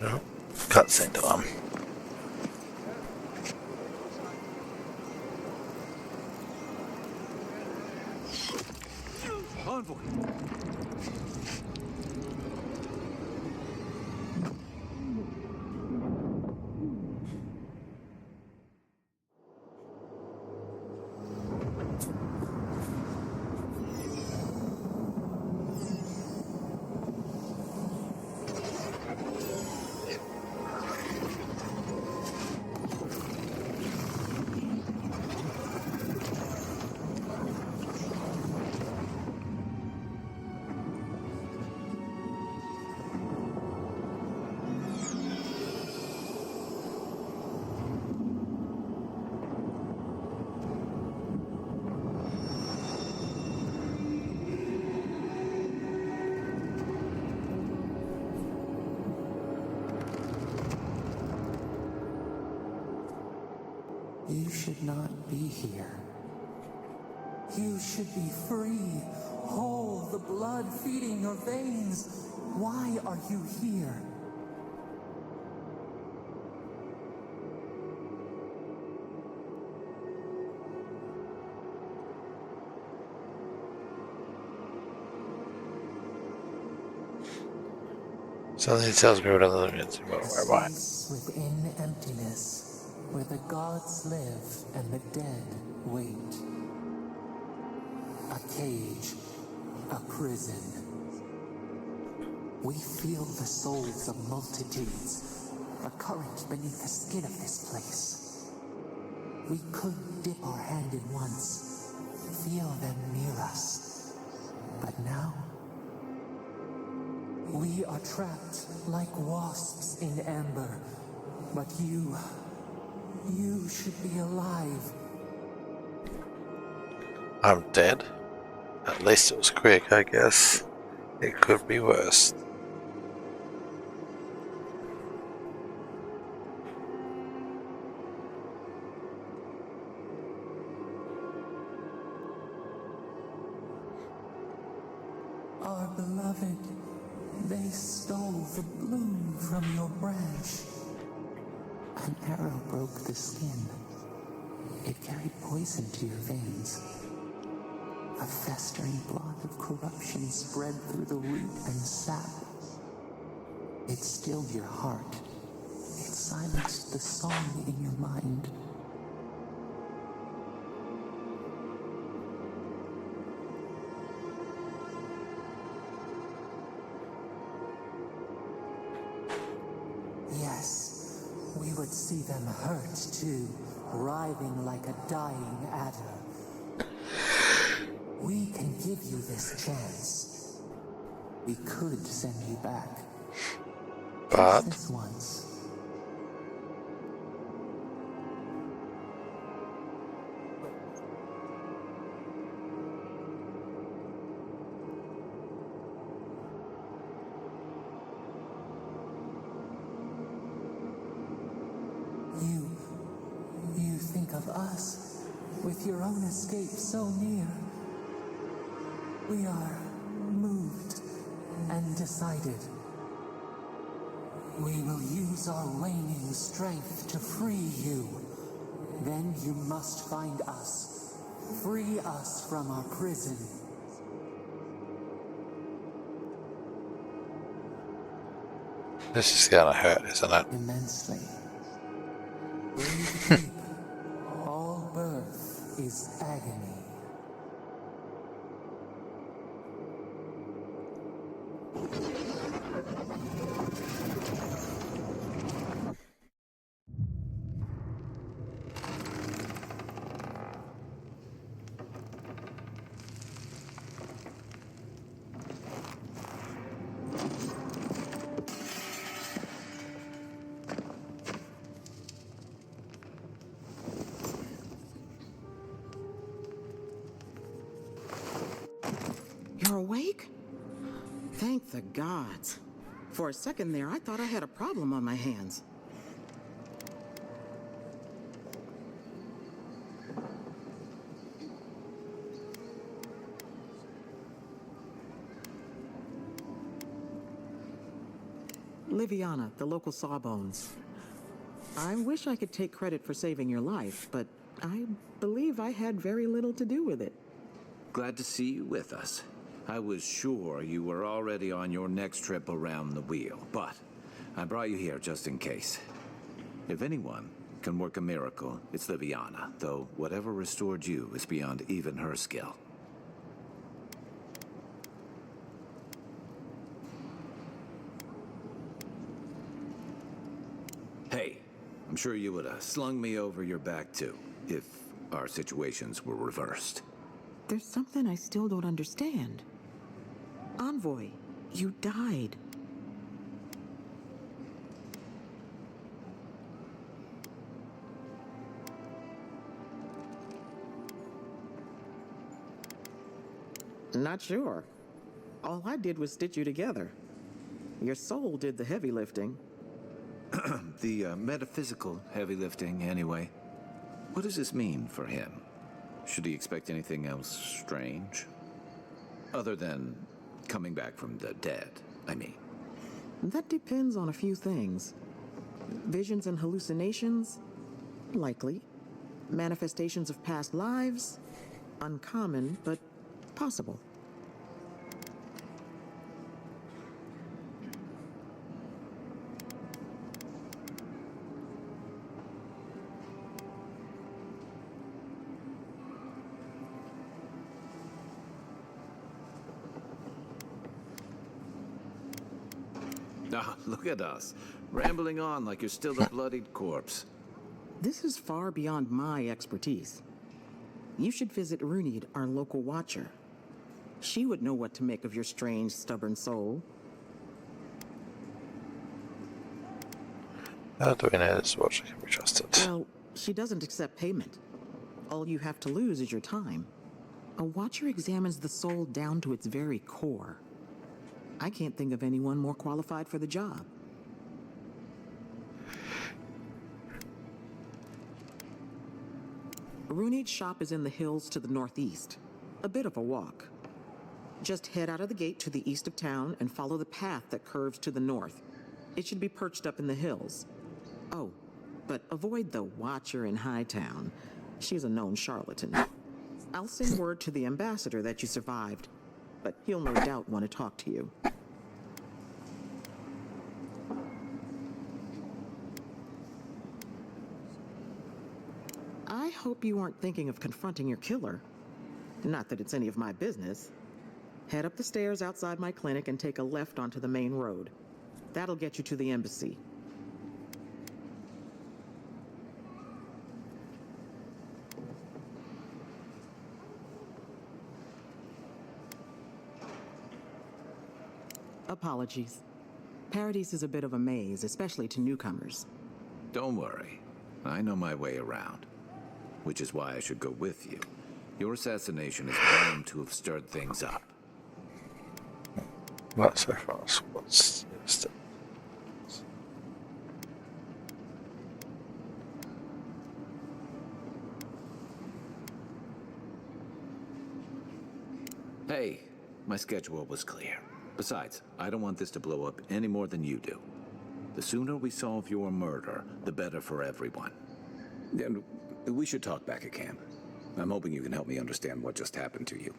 No, cutscene time. Envoy! You should not be here. You should be free, whole, the blood feeding your veins. Why are you here? Something tells me what other means. Right. Within emptiness, where the gods live and the dead wait. A cage, a prison. We feel the souls of multitudes, a current beneath the skin of this place. We could dip our hand in once, feel them near us. But now, we are trapped like wasps in amber. But you should be alive. I'm dead. At least it was quick, I guess. It could be worse. Our beloved, they stole the bloom from your branch. An arrow broke the skin. It carried poison to your veins. A festering blot of corruption spread through the root and sap. It stilled your heart. It silenced the song in your mind. Yes, we would see them hurt too, writhing like a dying adder. We can give you this chance. We could send you back. But just this once. You think of us with your own escape so near. We are moved and decided. We will use our waning strength to free you. Then you must find us. Free us from our prison. This is gonna hurt, isn't it? Immensely. Breathe deep. All birth is agony. You're awake? Thank the gods. For a second there, I thought I had a problem on my hands. Liviana, the local Sawbones. I wish I could take credit for saving your life, but I believe I had very little to do with it. Glad to see you with us. I was sure you were already on your next trip around the wheel, but I brought you here just in case. If anyone can work a miracle, it's Liviana, though whatever restored you is beyond even her skill. Hey, I'm sure you would have slung me over your back too, if our situations were reversed. There's something I still don't understand. Envoy, you died. Not sure. All I did was stitch you together. Your soul did the heavy lifting. The metaphysical heavy lifting, anyway. What does this mean for him? Should he expect anything else strange? Other than coming back from the dead, I mean. That depends on a few things. Visions and hallucinations? Likely. Manifestations of past lives? Uncommon, but possible. Ah, look at us, rambling on like you're still a bloodied corpse. This is far beyond my expertise. You should visit Runid, our local watcher. She would know what to make of your strange, stubborn soul. How do we know this watcher can be trusted? Well, she doesn't accept payment. All you have to lose is your time. A watcher examines the soul down to its very core. I can't think of anyone more qualified for the job. Runid's shop is in the hills to the northeast. A bit of a walk. Just head out of the gate to the east of town and follow the path that curves to the north. It should be perched up in the hills. Oh, but avoid the watcher in Hightown. She's a known charlatan. I'll send word to the ambassador that you survived, but he'll no doubt want to talk to you. I hope you aren't thinking of confronting your killer. Not that it's any of my business. Head up the stairs outside my clinic and take a left onto the main road. That'll get you to the embassy. Apologies. Paradise is a bit of a maze, especially to newcomers. Don't worry, I know my way around. Which is why I should go with you. Your assassination is bound to have stirred things up. Not so fast. What's the Hey, my schedule was clear. Besides, I don't want this to blow up any more than you do. The sooner we solve your murder, the better for everyone. And we should talk back at camp. I'm hoping you can help me understand what just happened to you.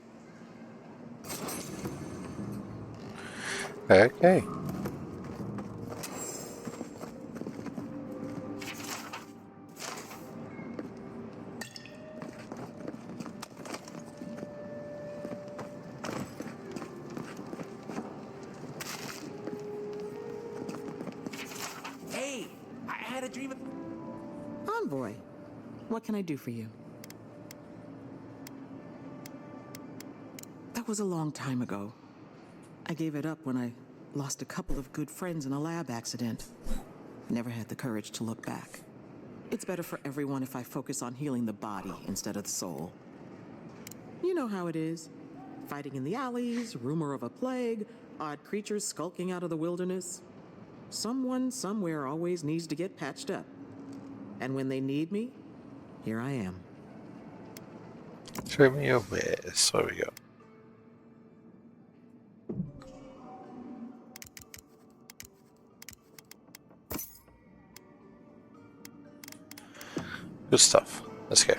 Okay. Hey, I had a dream of... Envoy, what can I do for you? That was a long time ago. I gave it up when I lost a couple of good friends in a lab accident. Never had the courage to look back. It's better for everyone if I focus on healing the body instead of the soul. You know how it is. Fighting in the alleys, rumor of a plague, odd creatures skulking out of the wilderness. Someone somewhere always needs to get patched up. And when they need me, here I am. Show me your wares. What we got? Good stuff. Let's go.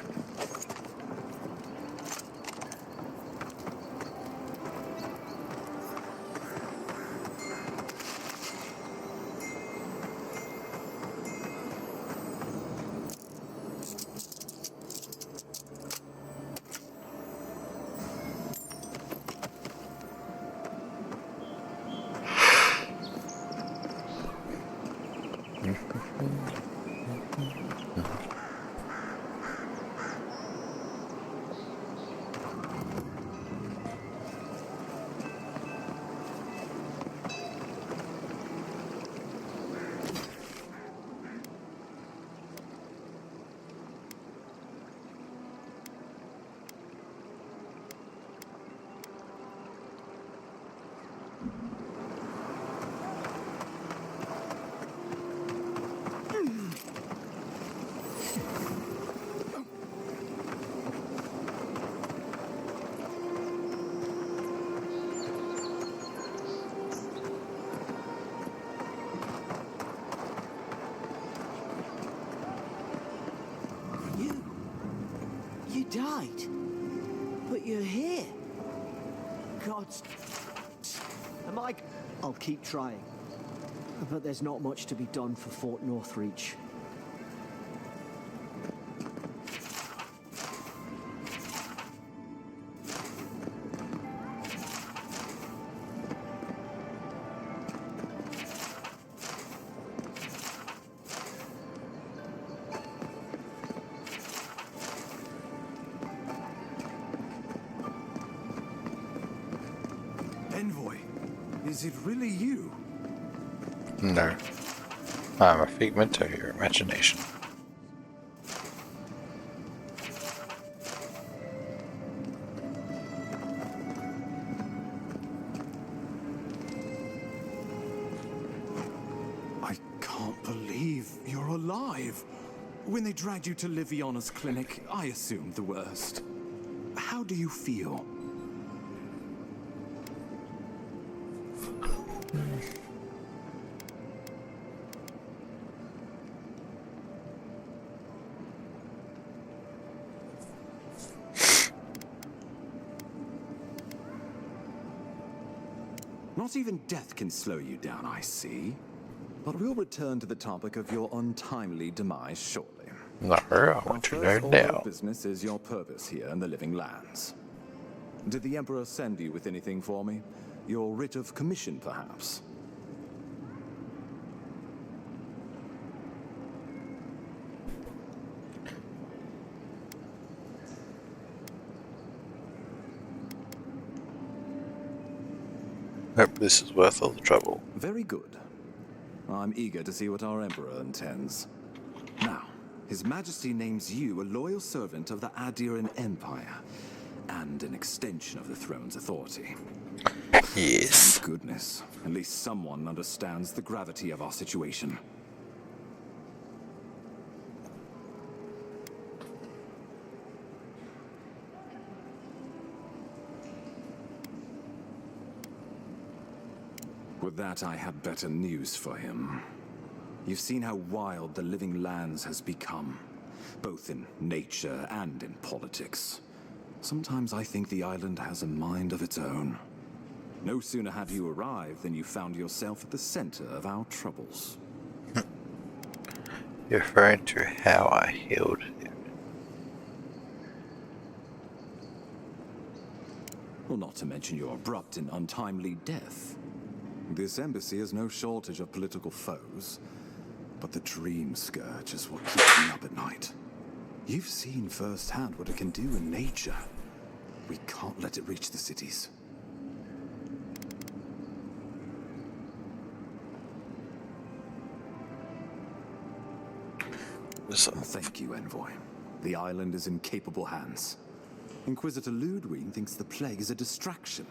You died, but you're here. God's... Am I... I'll keep trying. But there's not much to be done for Fort Northreach. Envoy, is it really you? No. I'm a figment of your imagination. I can't believe you're alive. When they dragged you to Liviana's clinic, I assumed the worst. How do you feel? Not even death can slow you down, I see. But we'll return to the topic of your untimely demise shortly. No, I want to know now. Business is your purpose here in the Living Lands. Did the Emperor send you with anything for me? Your writ of commission, perhaps? Hope this is worth all the trouble. Very good. I'm eager to see what our Emperor intends. Now, His Majesty names you a loyal servant of the Adiran Empire, and an extension of the throne's authority. Yes. Thank goodness. At least someone understands the gravity of our situation. With that, I have better news for him. You've seen how wild the Living Lands has become, both in nature and in politics. Sometimes I think the island has a mind of its own. No sooner have you arrived than you found yourself at the center of our troubles. You're referring to how I healed him. Well, not to mention your abrupt and untimely death. This embassy has no shortage of political foes, but the dream scourge is what keeps me up at night. You've seen firsthand what it can do in nature. We can't let it reach the cities. Thank you, Envoy. The island is in capable hands. Inquisitor Ludwig thinks the plague is a distraction.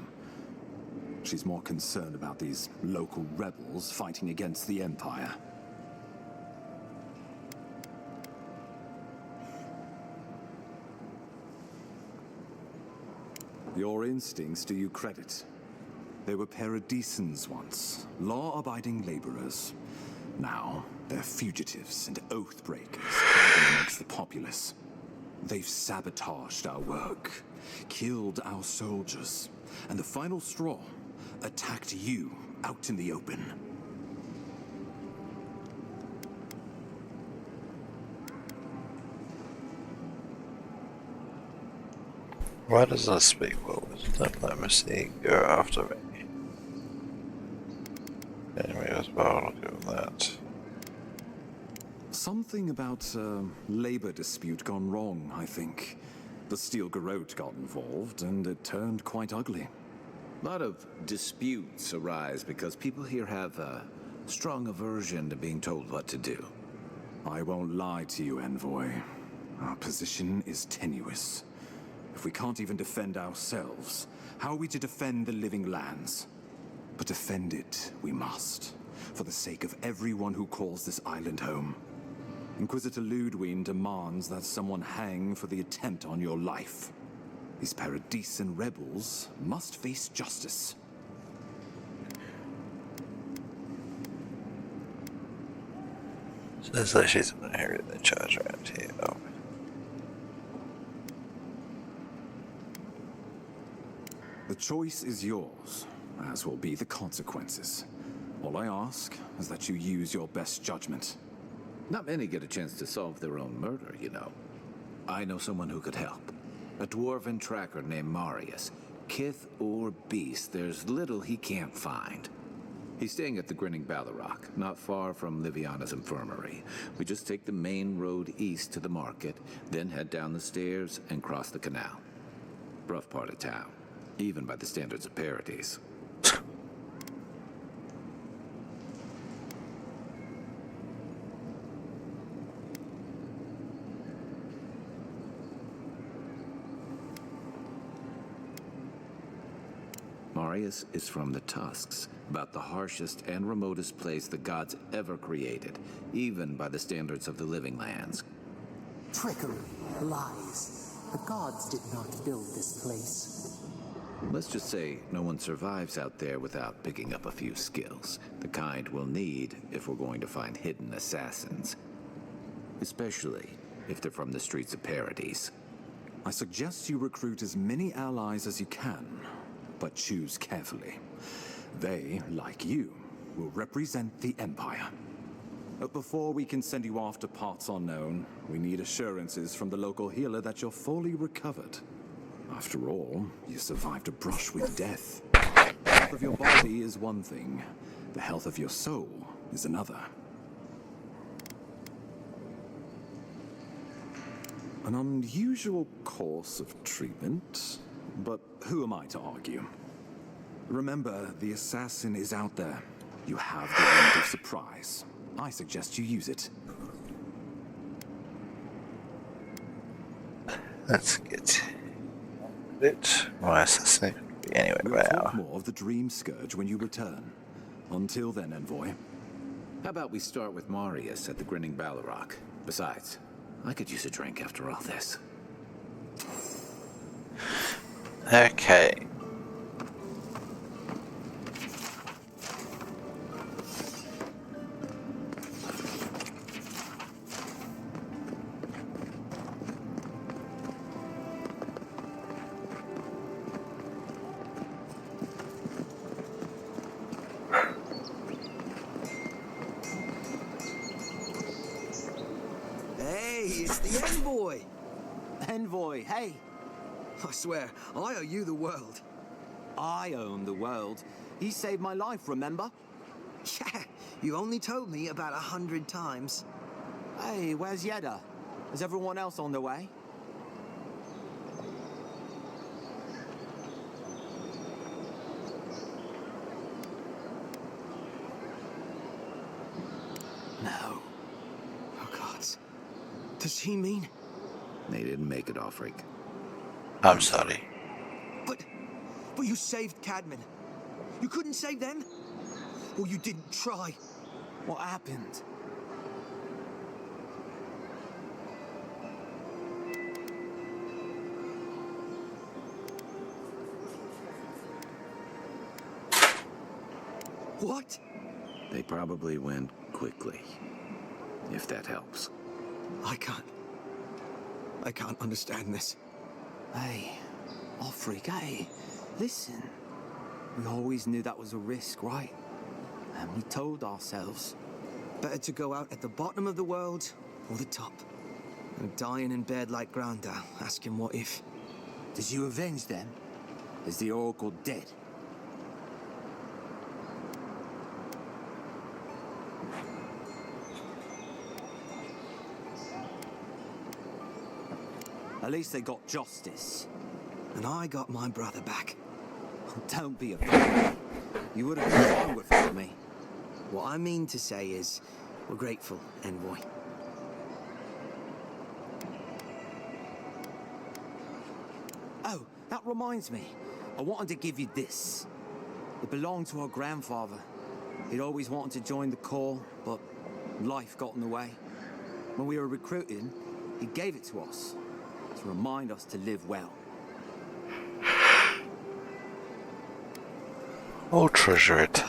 She's more concerned about these local rebels fighting against the Empire. Your instincts do you credit. They were paradisans once, law-abiding laborers. Now, they're fugitives and oath breakers fighting amongst the populace. They've sabotaged our work, killed our soldiers, and the final straw, attacked you out in the open. Why does that speak well with diplomacy? Go after me. Anyway, as well, look at that. Something about a labor dispute gone wrong, I think. The Steel Garrote got involved, and it turned quite ugly. A lot of disputes arise because people here have a strong aversion to being told what to do. I won't lie to you, Envoy. Our position is tenuous. If we can't even defend ourselves, how are we to defend the Living Lands? But defend it we must, for the sake of everyone who calls this island home. Inquisitor Ludwig demands that someone hang for the attempt on your life. These Paradisan rebels must face justice. Sounds like she's inherited the charge around here. Oh. The choice is yours, as will be the consequences. All I ask is that you use your best judgment. Not many get a chance to solve their own murder, you know. I know someone who could help. A dwarven tracker named Marius. Kith or beast, there's little he can't find. He's staying at the Grinning Ballarrock, not far from Liviana's infirmary. We just take the main road east to the market, then head down the stairs and cross the canal. Rough part of town, even by the standards of Paradis. Marius is from the Tusks, about the harshest and remotest place the gods ever created, even by the standards of the Living Lands. Trickery, lies. The gods did not build this place. Let's just say no one survives out there without picking up a few skills, the kind we'll need if we're going to find hidden assassins. Especially if they're from the streets of Paradis. I suggest you recruit as many allies as you can, but choose carefully. They, like you, will represent the Empire. But before we can send you off to parts unknown, we need assurances from the local healer that you're fully recovered. After all, you survived a brush with death. The health of your body is one thing. The health of your soul is another. An unusual course of treatment, but who am I to argue? Remember, the assassin is out there. You have the element of surprise. I suggest you use it. Let's get it. My assassin could be anywhere We'll but talk out. more of the Dream Scourge when you return. Until then, Envoy. How about we start with Marius at the Grinning Ballarrock? Besides, I could use a drink after all this. Okay. it's the envoy. Envoy, hey. I swear, I owe you the world. I own the world. He saved my life, remember? Yeah, you only told me about 100 times. Hey, where's Yeda? Is everyone else on the way? No. Oh, God. Does he mean? They didn't make it, Offric. I'm sorry. But you saved Cadman. You couldn't save them? Or you didn't try? What happened? What? They probably went quickly, if that helps. I can't understand this. Hey, Offric, hey, listen. We always knew that was a risk, right? And we told ourselves, better to go out at the bottom of the world or the top. And dying in bed like Granda, asking what if. Did you avenge them? Is the Oracle dead? At least they got justice. And I got my brother back. Don't be a fool. You would have been fine without me. What I mean to say is, we're grateful, Envoy. Oh, that reminds me. I wanted to give you this. It belonged to our grandfather. He'd always wanted to join the Corps, but life got in the way. When we were recruiting, he gave it to us to remind us to live well. I'll treasure it.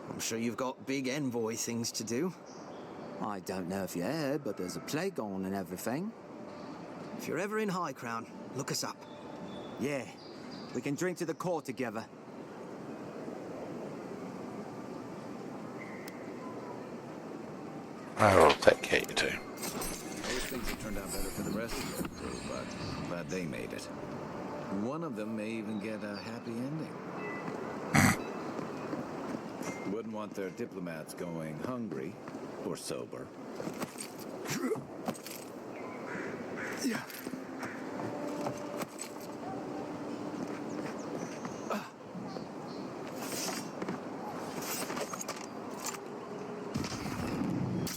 I'm sure you've got big envoy things to do. I don't know if you heard, but there's a plague on and everything. If you're ever in High Crown, look us up. Yeah, we can drink to the Corps together. I will take care of you too. Those things have turned out better for the rest of your crew, but glad they made it. One of them may even get a happy ending. Wouldn't want their diplomats going hungry or sober. Yeah.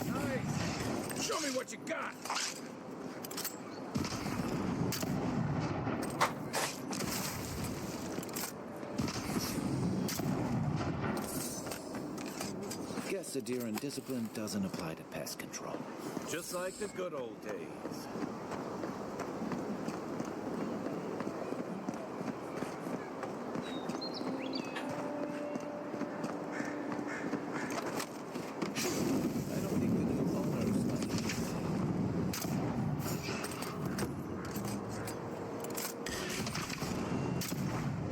Nice! Show me what you got! Guess Adiran discipline doesn't apply to pest control. Just like the good old days. I don't think the new owners like it.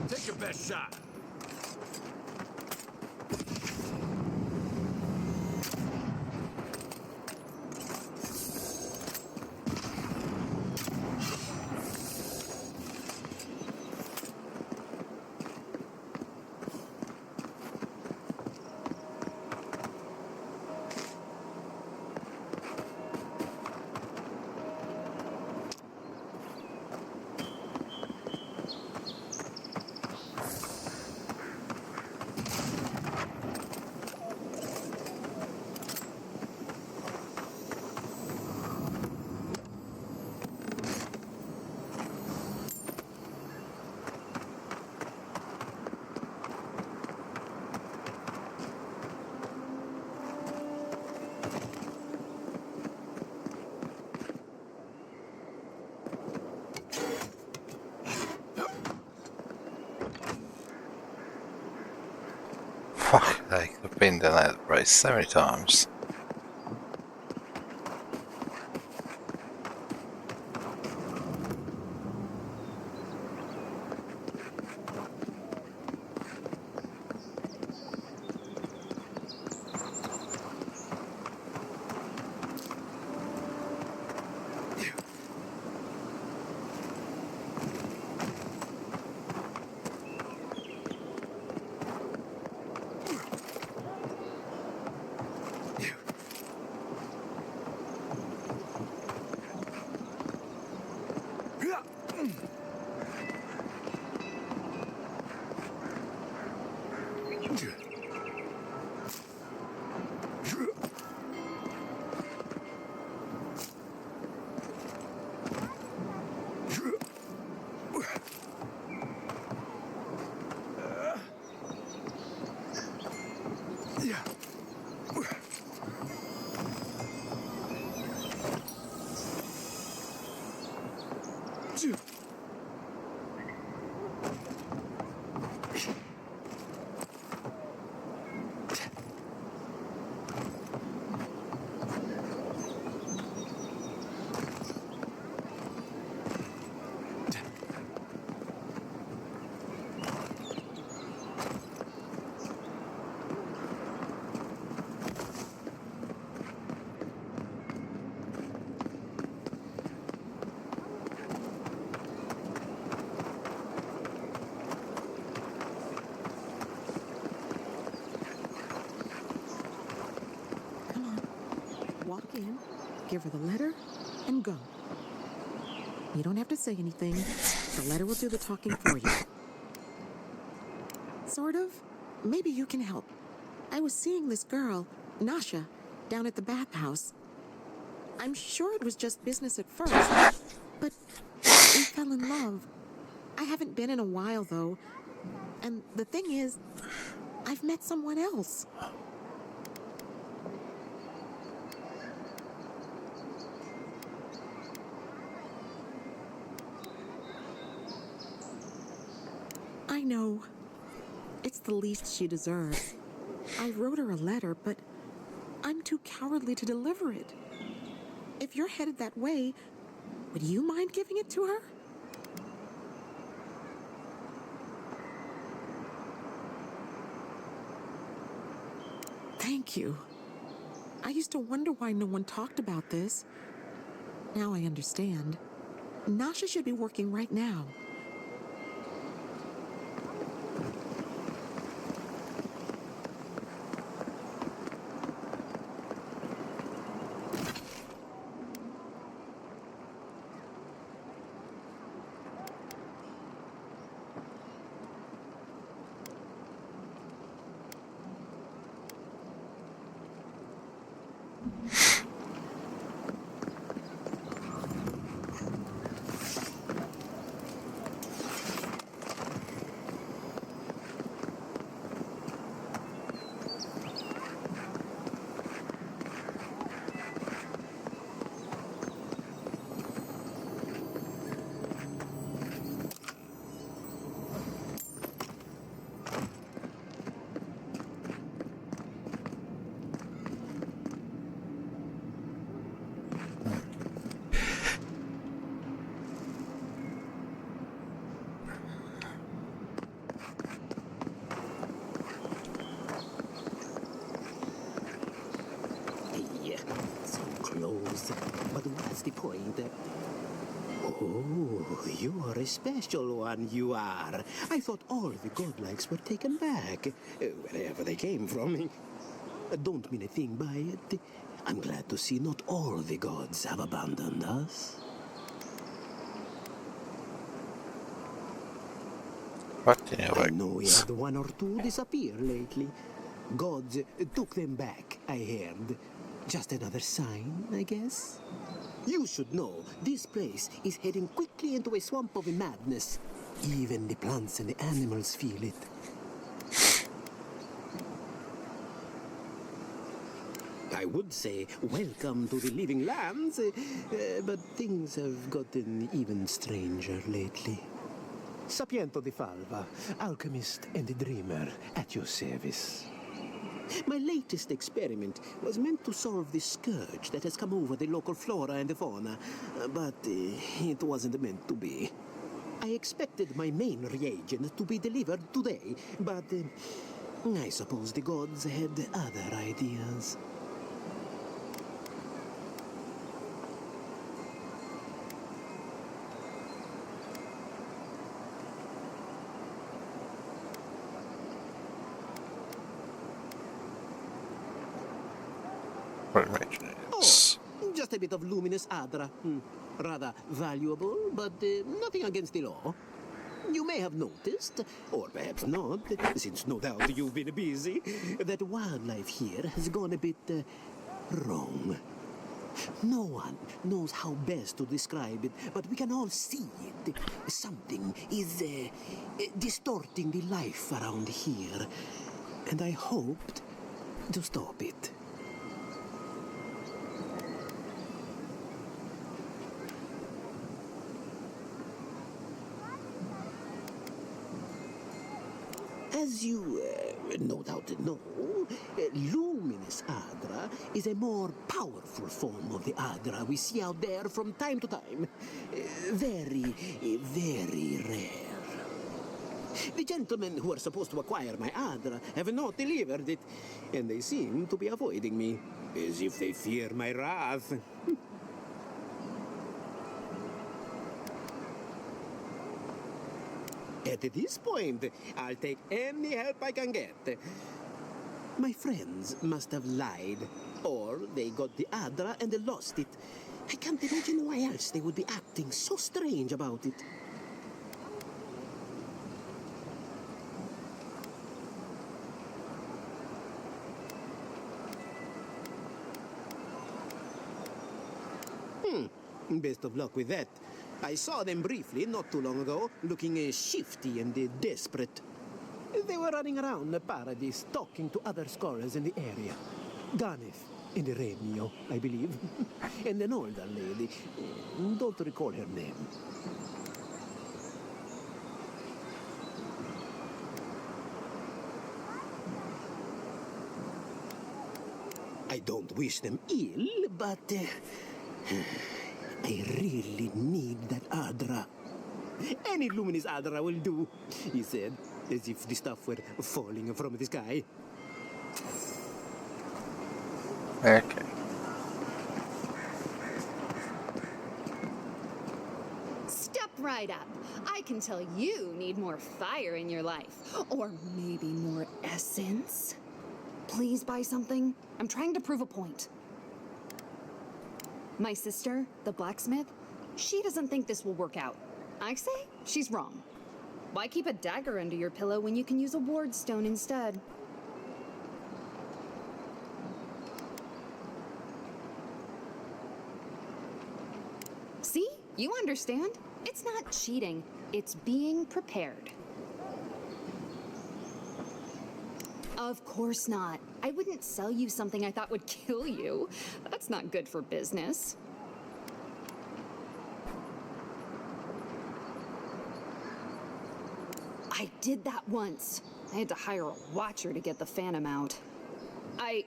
Take your best shot. Fuck, I've been down that race so many times. Walk in, give her the letter, and go. You don't have to say anything. The letter will do the talking for you. Sort of. Maybe you can help. I was seeing this girl, Nasha, down at the bathhouse. I'm sure it was just business at first, but we fell in love. I haven't been in a while, though. And the thing is, I've met someone else. I know. It's the least she deserves. I wrote her a letter, but I'm too cowardly to deliver it. If you're headed that way, would you mind giving it to her? Thank you. I used to wonder why no one talked about this. Now I understand. Nasha should be working right now. So close. But what's the point? Oh, you are a special one, you are. I thought all the godlikes were taken back, wherever they came from. Don't mean a thing by it. I'm glad to see not all the gods have abandoned us. I know we had one or two disappear lately. Gods took them back, I heard. Just another sign, I guess. You should know, this place is heading quickly into a swamp of madness. Even the plants and the animals feel it. I would say welcome to the living lands, but things have gotten even stranger lately. Sapiento di Falva, alchemist and dreamer, at your service. My latest experiment was meant to solve the scourge that has come over the local flora and the fauna, but it wasn't meant to be. I expected my main reagent to be delivered today, but I suppose the gods had other ideas. Just a bit of luminous adra. Rather valuable, but nothing against the law. You may have noticed, or perhaps not, since no doubt you've been busy, that wildlife here has gone a bit wrong. No one knows how best to describe it, but we can all see it. Something is distorting the life around here. And I hoped to stop it. As you no doubt know, luminous Adra is a more powerful form of the Adra we see out there from time to time. Very, very rare. The gentlemen who are supposed to acquire my Adra have not delivered it, and they seem to be avoiding me, as if they fear my wrath. At this point, I'll take any help I can get. My friends must have lied, or they got the Adra and they lost it. I can't imagine why else they would be acting so strange about it. Best of luck with that. I saw them briefly not too long ago, looking shifty and desperate. They were running around the paradise, talking to other scholars in the area. Ganef and Remio, I believe. And an older lady. Don't recall her name. I don't wish them ill, but I really need that Adra. Any luminous Adra will do, he said, as if the stuff were falling from the sky. Okay. Step right up. I can tell you need more fire in your life. Or maybe more essence. Please buy something. I'm trying to prove a point. My sister, the blacksmith, she doesn't think this will work out. I say she's wrong. Why keep a dagger under your pillow when you can use a ward stone instead? See? You understand? It's not cheating. It's being prepared. Of course not. I wouldn't sell you something I thought would kill you. That's not good for business. I did that once. I had to hire a watcher to get the phantom out. I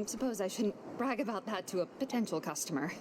suppose I shouldn't brag about that to a potential customer.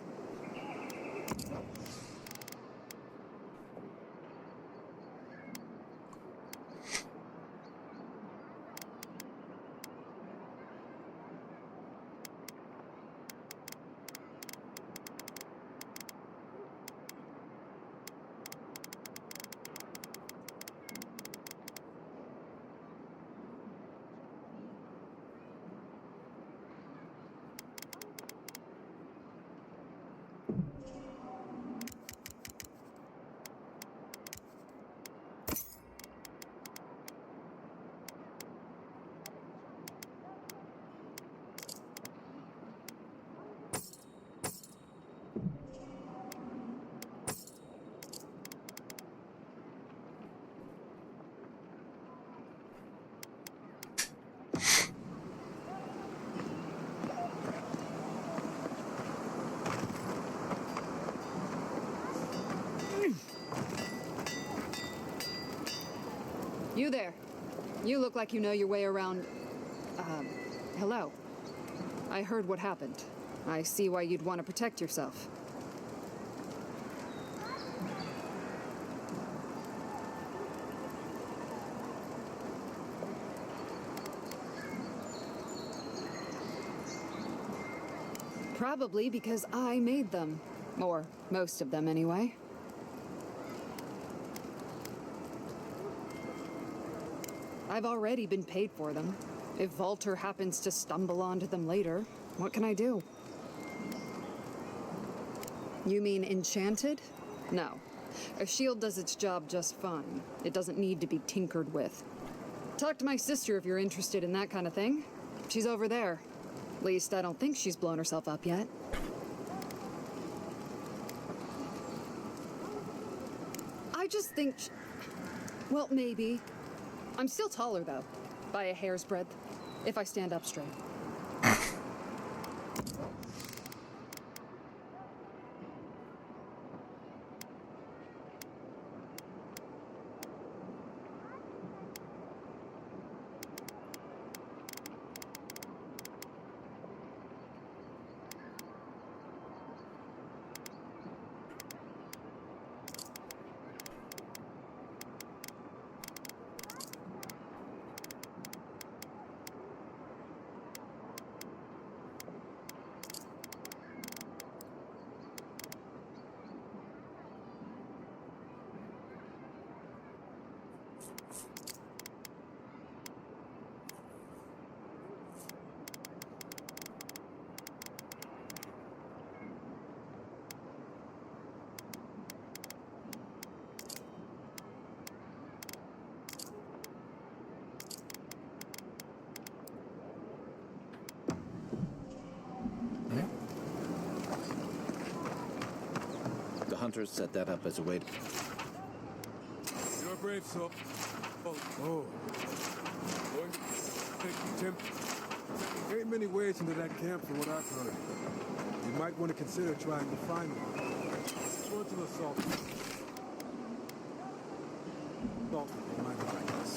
You there. You look like you know your way around... hello. I heard what happened. I see why you'd want to protect yourself. Probably because I made them. Or most of them, anyway. I've already been paid for them. If Volter happens to stumble onto them later, what can I do? You mean enchanted? No. A shield does its job just fine. It doesn't need to be tinkered with. Talk to my sister if you're interested in that kind of thing. She's over there. At least I don't think she's blown herself up yet. I just think... well, maybe. I'm still taller, though. By a hair's breadth. If I stand up straight. The hunters set that up as a way to... You're brave, so. Oh. Going to take Tim. There ain't many ways into that camp from what I've heard. You might want to consider trying to find them. What's an assault? Assault might be like this.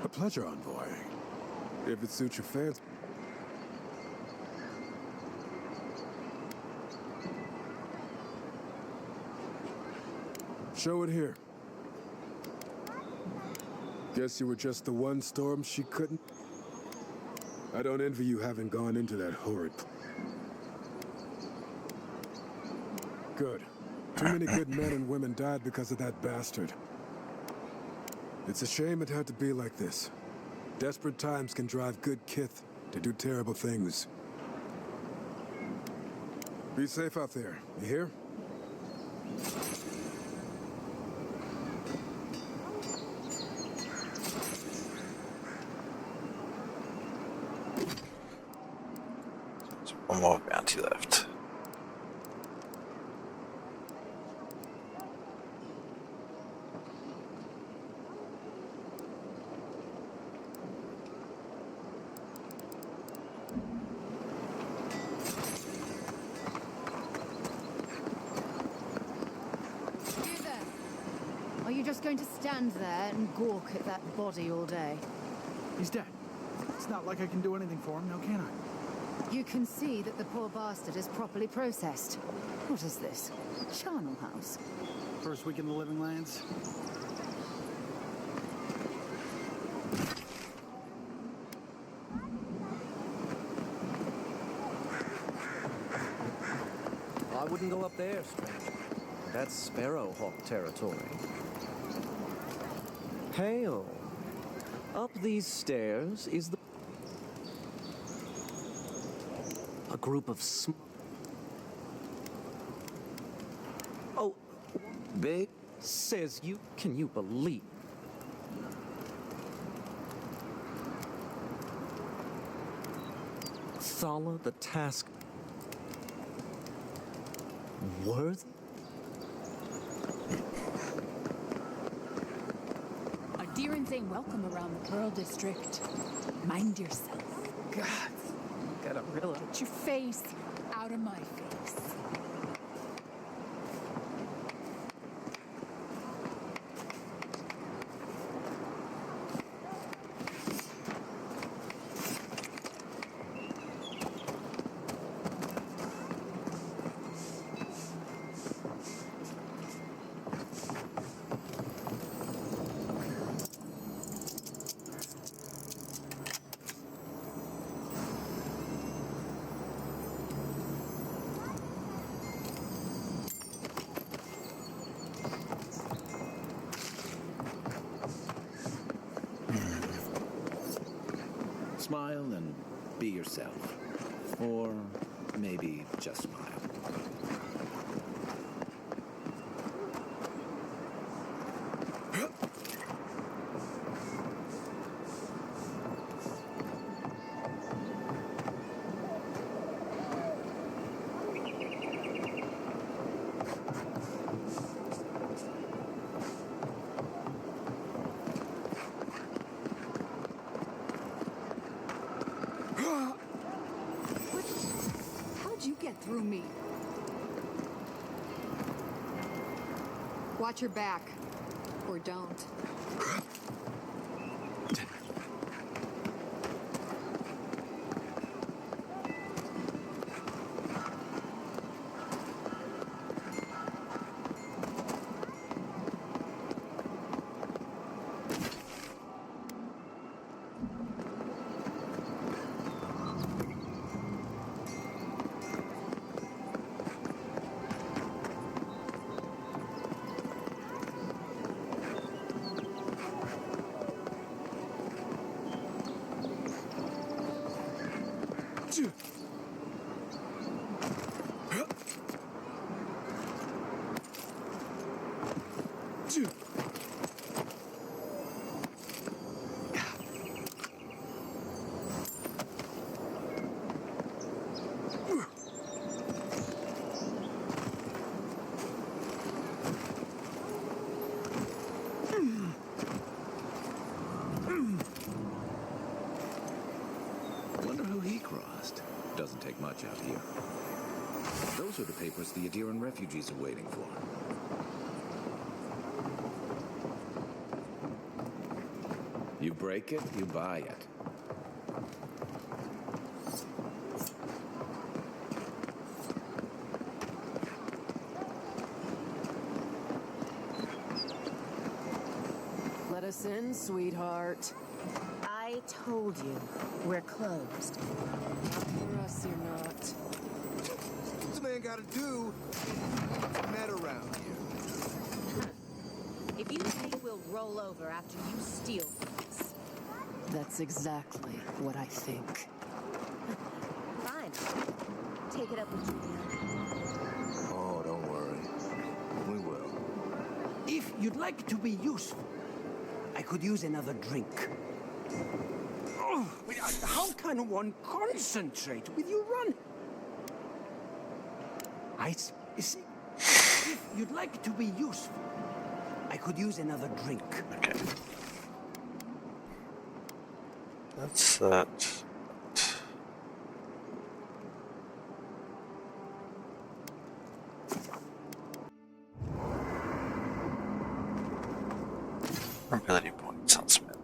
A pleasure, envoy. If it suits your fancy. Show it here. Guess you were just the one storm she couldn't. I don't envy you having gone into that horrid. Good. Too many good men and women died because of that bastard. It's a shame it had to be like this. Desperate times can drive good kith to do terrible things. Be safe out there, you hear? One more bounty left. You there? Are you just going to stand there and gawk at that body all day? He's dead. It's not like I can do anything for him, now can I? You can see that the poor bastard is properly processed. What is this? Charnel House? First week in the Living Lands. I wouldn't go up there, stranger. That's Sparrowhawk territory. Hail. Up these stairs is the... A group of Oh, big says you. Can you believe? Thala the task worthy? Adirans ain't welcome around the Pearl District. Mind yourself. God, got a real... Get your face out of my face. Smile and be yourself. Or maybe just smile. through me. Watch your back. Or don't. Wonder who he crossed. Doesn't take much out here. Those are the papers the Adiran refugees are waiting for. You break it, you buy it. Let us in, sweetheart. I told you, we're closed. Not for us, you're not. What's a man gotta do to met around here? If you think we'll roll over after you steal things. That's exactly what I think. Fine. Take it up with you. Oh, don't worry. We will. If you'd like to be useful, I could use another drink. Oh, how can one concentrate with you run? See, if you'd like to be useful, I could use another drink. Okay. That's that. Ability points unspent.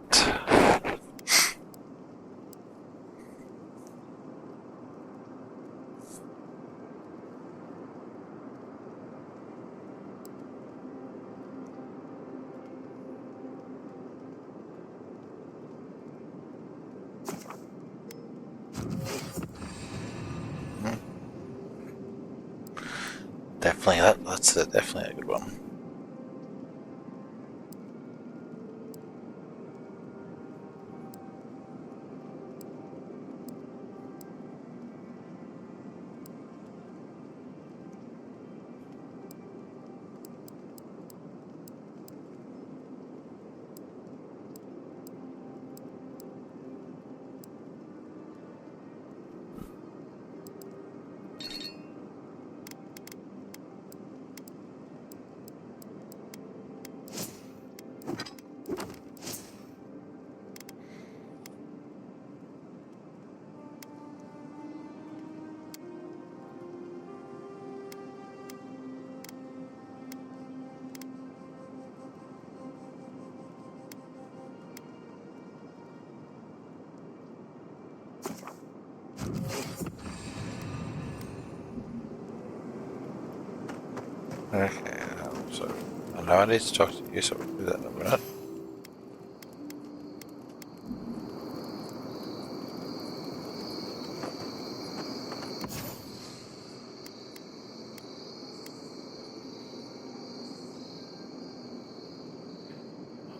Definitely, that's definitely a good one. Okay, so I know I need to talk to you, so we'll do that in a minute.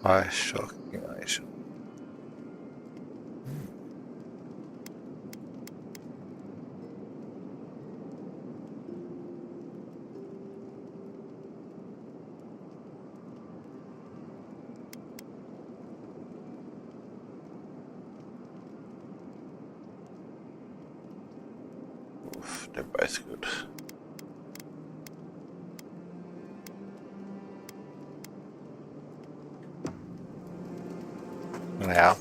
High shock accumulation. Oof, they're both good. Now.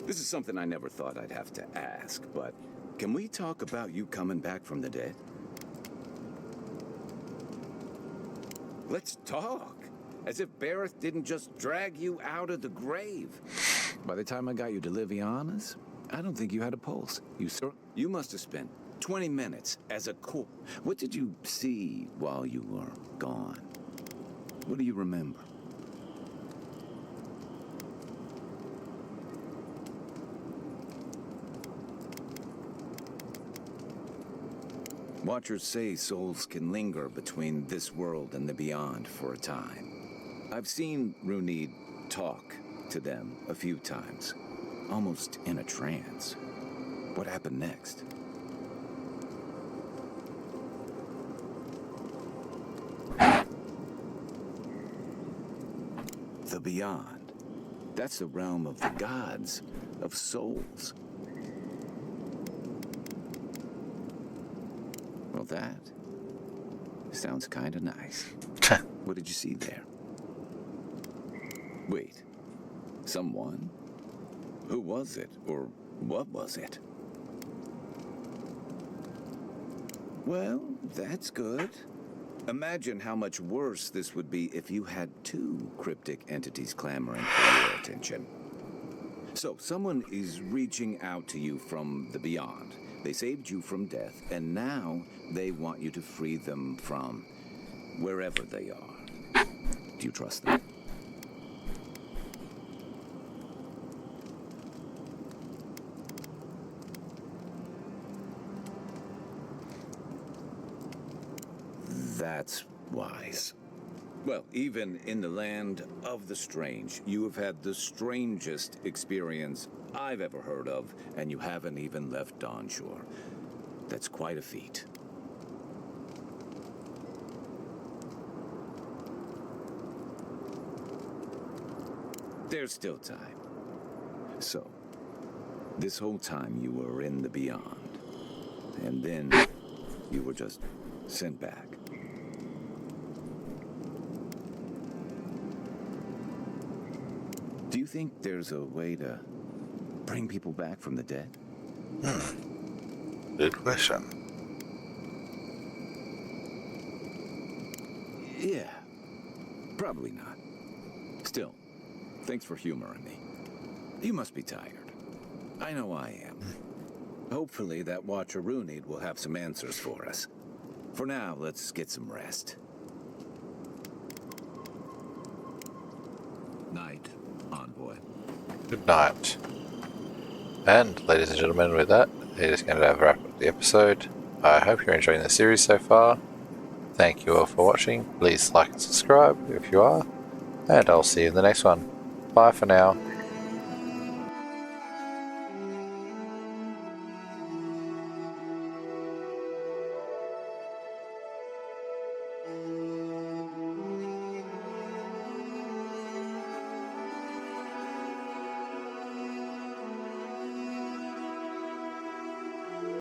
This is something I never thought I'd have to ask, but can we talk about you coming back from the dead? Let's talk. As if Bareth didn't just drag you out of the grave. By the time I got you to Liviana's, I don't think you had a pulse. You must have spent 20 minutes as a corpse. What did you see while you were gone? What do you remember? Watchers say souls can linger between this world and the beyond for a time. I've seen Runid talk to them a few times, almost in a trance. What happened next? The beyond. That's the realm of the gods, of souls. Well, that sounds kind of nice. What did you see there? Wait, someone? Who was it, or what was it? Well, that's good. Imagine how much worse this would be if you had two cryptic entities clamoring for your attention. So, someone is reaching out to you from the beyond. They saved you from death, and now they want you to free them from wherever they are. Do you trust them? That's wise. Well, even in the land of the strange, you have had the strangest experience I've ever heard of, and you haven't even left Dawnshore. That's quite a feat. There's still time. So, this whole time you were in the beyond, and then you were just sent back. Do you think there's a way to bring people back from the dead? Good question. Yeah, probably not. Still, thanks for humoring me. You must be tired. I know I am. Hopefully that Watcher Runid will have some answers for us. For now, let's get some rest. Night, Envoy. Good night. And ladies and gentlemen, with that, it is going to wrap up the episode. I hope you're enjoying the series so far. Thank you all for watching. Please like and subscribe if you are. And I'll see you in the next one. Bye for now.